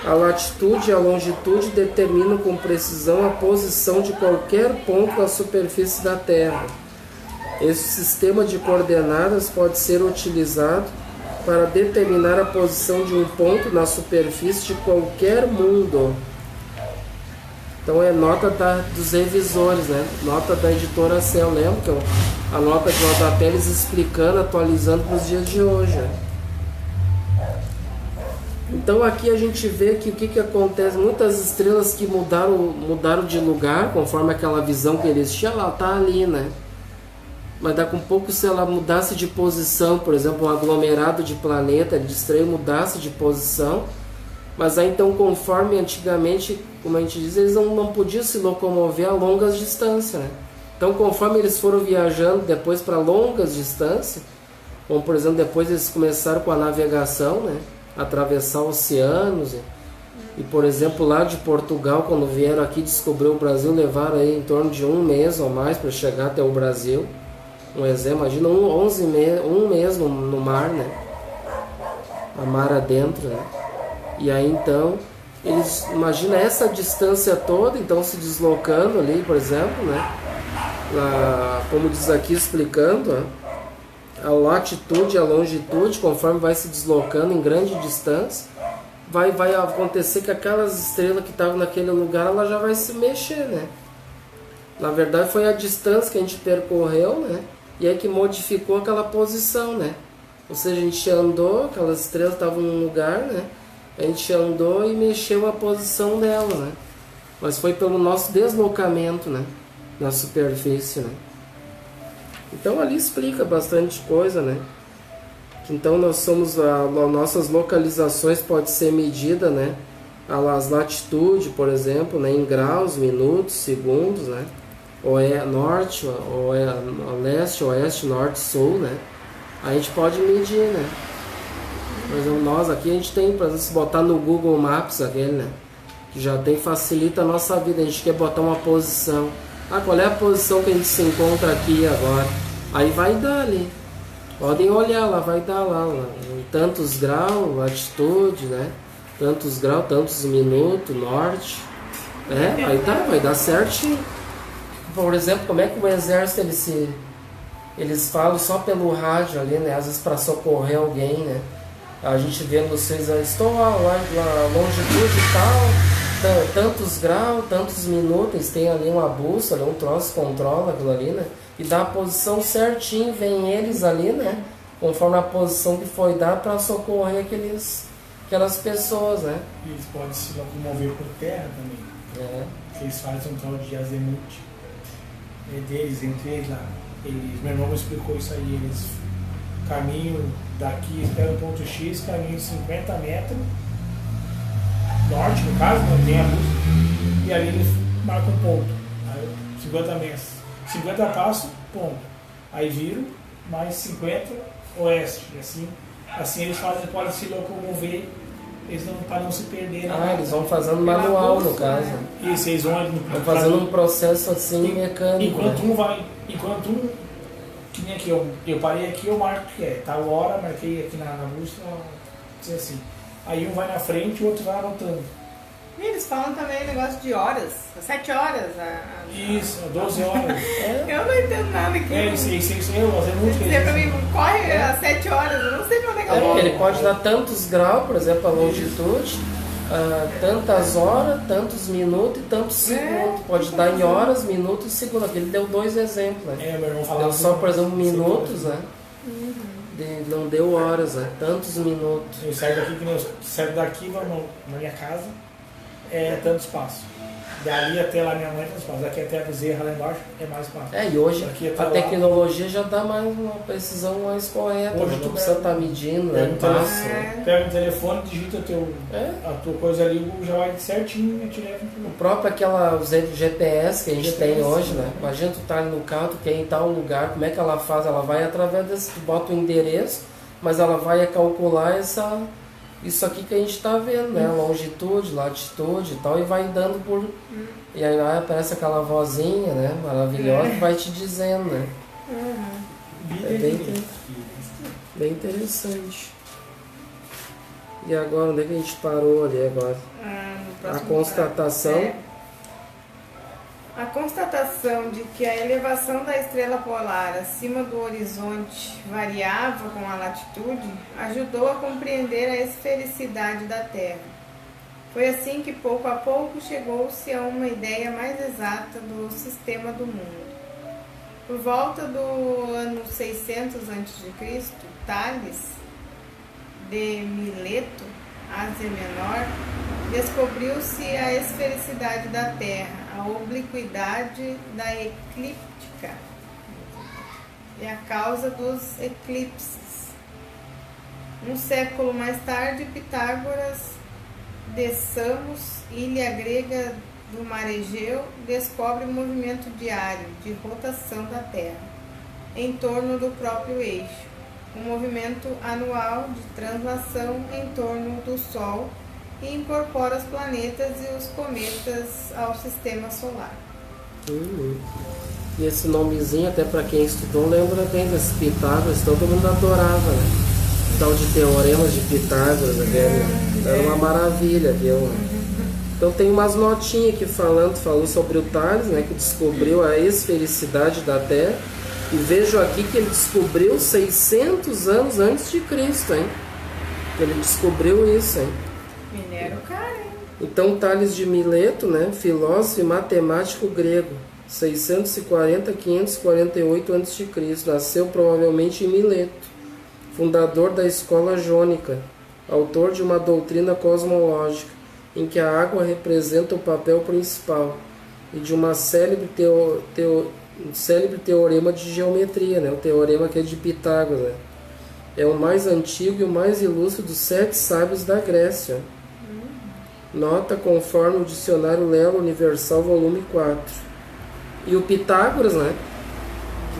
A latitude e a longitude determinam com precisão a posição de qualquer ponto na superfície da Terra. Esse sistema de coordenadas pode ser utilizado para determinar a posição de um ponto na superfície de qualquer mundo. Então é nota dos revisores, né? Nota da editora Cell, lembra que a nota de rodapé eles explicando, atualizando para os dias de hoje, né? Então aqui a gente vê que o que acontece, muitas estrelas que mudaram de lugar, conforme aquela visão que eles tinham, ela está ali, né? Mas daqui a pouco, se ela mudasse de posição, por exemplo, um aglomerado de planeta, de estrela mudasse de posição, mas aí então, conforme antigamente, como a gente diz, eles não podiam se locomover a longas distâncias, né? Então, conforme eles foram viajando depois para longas distâncias, como por exemplo, depois eles começaram com a navegação, né? Atravessar oceanos, e por exemplo, lá de Portugal, quando vieram aqui descobrir o Brasil, levaram aí em torno de 1 mês ou mais para chegar até o Brasil. Um exemplo, imagina um mês no mar, né? A mar adentro, né? E aí então, eles imagina essa distância toda, então se deslocando ali, por exemplo, né? Como diz aqui explicando, né? A latitude e a longitude, conforme vai se deslocando em grande distância, vai acontecer que aquelas estrelas que estavam naquele lugar, ela já vai se mexer, né? Na verdade foi a distância que a gente percorreu, né? E aí que modificou aquela posição, né? Ou seja, a gente andou, aquelas estrelas estavam num lugar, né? A gente andou e mexeu a posição dela, né? Mas foi pelo nosso deslocamento, né? Na superfície, né? Então ali explica bastante coisa, né? Então nós somos, nossas localizações pode ser medida, né? As latitudes, por exemplo, né? Em graus, minutos, segundos, né? Ou é norte, ou é leste, oeste, norte, sul, né? A gente pode medir, né? Por exemplo, nós aqui a gente tem, para se botar no Google Maps aquele, né? Que já tem, facilita a nossa vida. A gente quer botar uma posição. Qual é a posição que a gente se encontra aqui agora? Aí vai dar ali. Podem olhar lá, vai dar lá tantos graus, latitude, né? Tantos graus, tantos minutos, norte. Vai dar certinho. Por exemplo, como é que o exército eles falam só pelo rádio ali, né? Às vezes para socorrer alguém, né? A gente vê vocês, estou lá longitude tal, tantos graus, tantos minutos, tem ali uma bússola, um troço controla aquilo ali, né? E dá a posição certinho, vem eles ali, né? Conforme a posição que foi dada para socorrer aquelas pessoas, né? E eles podem se locomover por terra também. Eles fazem um tal de azimuth. Deles, entre eles lá. Meu irmão me explicou isso aí. Eles caminham daqui, esperam o ponto X, caminham 50 metros, norte no caso, não tem a luz, e ali eles marcam um ponto. Aí, 50 metros, 50 passos, ponto. Aí viram, mais 50 oeste. E assim eles podem se locomover. Para não se perder. Eles vão fazendo manual, no caso. Isso, eles vão fazendo um processo assim mecânico. Enquanto um, que nem aqui, eu parei aqui, eu marco que é tal hora, marquei aqui na bússola dizer assim. Aí um vai na frente e o outro vai anotando. E eles falam também negócio de horas, 7 horas. Isso, 12 horas. Eu não entendo nada aqui. Isso eu, mas é muito Dizer pra mim, corre às 7 horas, eu não sei pra onde é que eu vou. Ele pode dar tantos graus, por exemplo, a longitude, tantas horas, tantos minutos e tantos segundos. Pode dar em horas, minutos e segundos. Aqui ele deu 2 exemplos, né? Meu irmão falava Deu só, por exemplo, assim, minutos, né? Não deu horas, né? Tantos minutos. Eu saio daqui, vou na minha casa, é tanto espaço. Dali até lá minha mãe é tanto espaço. Daqui até a Bezerra lá embaixo é mais espaço. E hoje a lá, tecnologia já dá mais uma precisão mais correta. Hoje não precisa estar medindo, né? Pega o telefone, digita a tua coisa ali, o Google já vai certinho e te leva o próprio o GPS que a gente tem hoje, né? Imagina tu tá ali no carro, tu quer ir em tal lugar, como é que ela faz? Ela vai através desse, tu bota o endereço, mas ela vai calcular isso aqui que a gente está vendo, né? Longitude, latitude e tal, e vai dando por... E aí aparece aquela vozinha, né? Maravilhosa, que vai te dizendo, né? É bem interessante. E agora, onde é que a gente parou ali agora? A constatação... A constatação de que a elevação da estrela polar acima do horizonte variava com a latitude ajudou a compreender a esfericidade da Terra. Foi assim que pouco a pouco chegou-se a uma ideia mais exata do sistema do mundo. Por volta do ano 600 a.C., Tales de Mileto, Ásia Menor, descobriu-se a esfericidade da Terra, a obliquidade da eclíptica e a causa dos eclipses. Um século mais tarde, Pitágoras de Samos, ilha grega do mar Egeu, descobre o movimento diário de rotação da Terra em torno do próprio eixo, um movimento anual de translação em torno do Sol, e incorpora os planetas e os cometas ao sistema solar. E esse nomezinho, até para quem estudou, lembra bem desse Pitágoras, todo mundo adorava, né? Tal de teoremas de Pitágoras, era uma maravilha, viu? Então tem umas notinhas aqui falou sobre o Tales, né, que descobriu a esfericidade da Terra, e vejo aqui que ele descobriu 600 anos antes de Cristo, hein? Ele descobriu isso, hein? Minério caro, hein? Então Tales de Mileto, né, filósofo e matemático grego, 640 a 548 a.C., nasceu provavelmente em Mileto, fundador da escola jônica, autor de uma doutrina cosmológica, em que a água representa o papel principal, e de uma célebre teorema de geometria, né, o teorema que é de Pitágoras, né? É o mais antigo e o mais ilustre dos 7 sábios da Grécia. Nota conforme o dicionário Lelo Universal, volume 4. E o Pitágoras, né?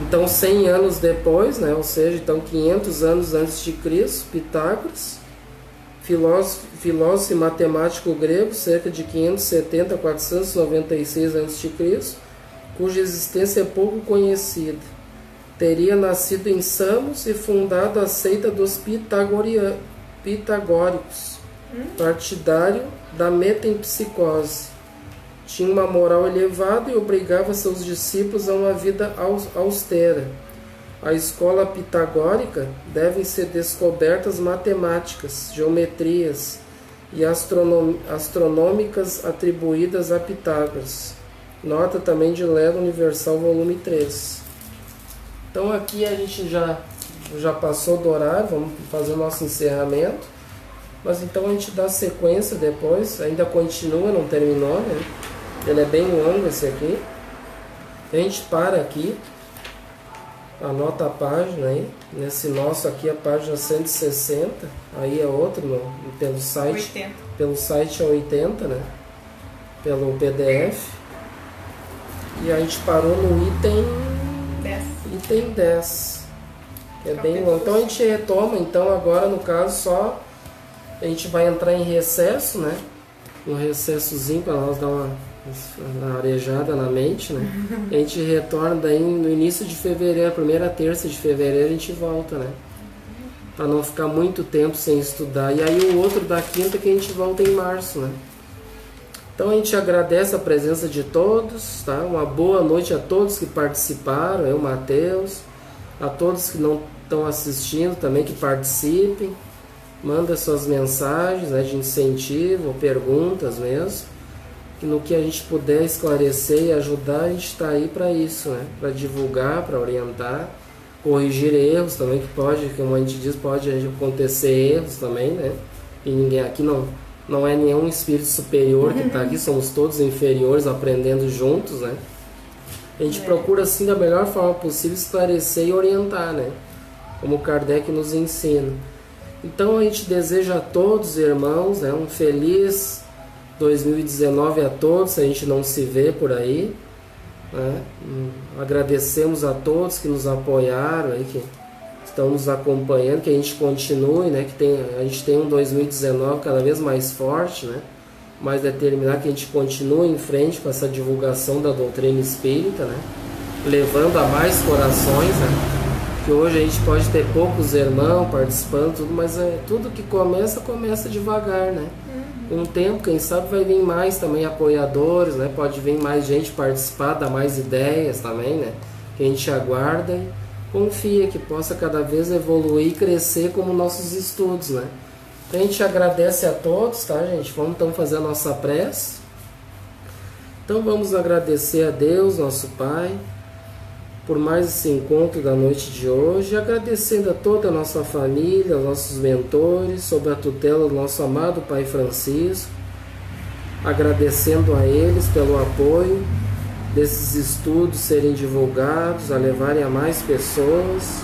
Então 100 anos depois, né? Ou seja, então 500 anos antes de Cristo, Pitágoras, filósofo e matemático grego, cerca de 570 a 496 a.C., cuja existência é pouco conhecida. Teria nascido em Samos e fundado a seita dos pitagóricos, partidário da metempsicose. Tinha uma moral elevada e obrigava seus discípulos a uma vida austera. A escola pitagórica devem ser descobertas matemáticas, geometrias e astronômicas atribuídas a Pitágoras. Nota também de Lelo Universal, volume 3. Então aqui a gente já passou do horário, vamos fazer o nosso encerramento. Mas então a gente dá sequência depois, ainda continua, não terminou, né? Ele é bem longo esse aqui. A gente para aqui, anota a página aí. Nesse nosso aqui, a página 160, aí é outro, pelo site. 80. Pelo site é 80, né? Pelo PDF. E a gente parou no item 10. Que é bem longo. Então a gente retoma, então agora no caso só a gente vai entrar em recesso, né? Um recessozinho para nós dar uma arejada na mente, né? A gente retorna daí no início de fevereiro, a primeira terça de fevereiro a gente volta, né? para não ficar muito tempo sem estudar. E aí o outro da quinta que a gente volta em março, né? Então a gente agradece a presença de todos, tá? Uma boa noite a todos que participaram, eu, Mateus, a todos que não estão assistindo também, que participem, manda suas mensagens, né, de incentivo ou perguntas mesmo, que no que a gente puder esclarecer e ajudar, a gente está aí para isso, né? Para divulgar, para orientar, corrigir erros também, que pode, como a gente diz, pode acontecer erros também, né? E ninguém aqui não é nenhum espírito superior que está aqui, somos todos inferiores aprendendo juntos, né? A gente procura assim da melhor forma possível esclarecer e orientar, né? Como Kardec nos ensina. Então a gente deseja a todos, irmãos, né, um feliz 2019 a todos, se a gente não se vê por aí, né? Agradecemos a todos que nos apoiaram aí, que estão nos acompanhando, que a gente continue, né? A gente tem um 2019 cada vez mais forte, né? Mais determinado, que a gente continue em frente com essa divulgação da doutrina espírita, né? Levando a mais corações, né? Que hoje a gente pode ter poucos irmãos participando, tudo, mas tudo que começa devagar, né? Com o tempo, quem sabe vai vir mais também apoiadores, né? Pode vir mais gente participar, dar mais ideias também, né? Que a gente aguarda e confia que possa cada vez evoluir e crescer como nossos estudos, né? Então a gente agradece a todos, tá, gente? Vamos então fazer a nossa prece. Então vamos agradecer a Deus, nosso Pai, por mais esse encontro da noite de hoje, agradecendo a toda a nossa família, aos nossos mentores, sob a tutela do nosso amado Pai Francisco, agradecendo a eles pelo apoio desses estudos serem divulgados, a levarem a mais pessoas,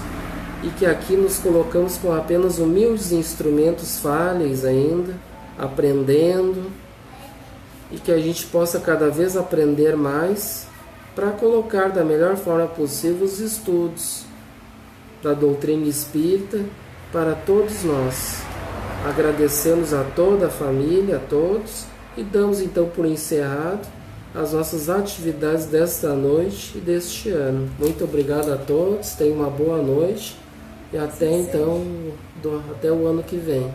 e que aqui nos colocamos com apenas humildes instrumentos falhos ainda, aprendendo, e que a gente possa cada vez aprender mais para colocar da melhor forma possível os estudos da doutrina espírita para todos nós. Agradecemos a toda a família, a todos, e damos então por encerrado as nossas atividades desta noite e deste ano. Muito obrigado a todos, tenham uma boa noite e até então, até o ano que vem.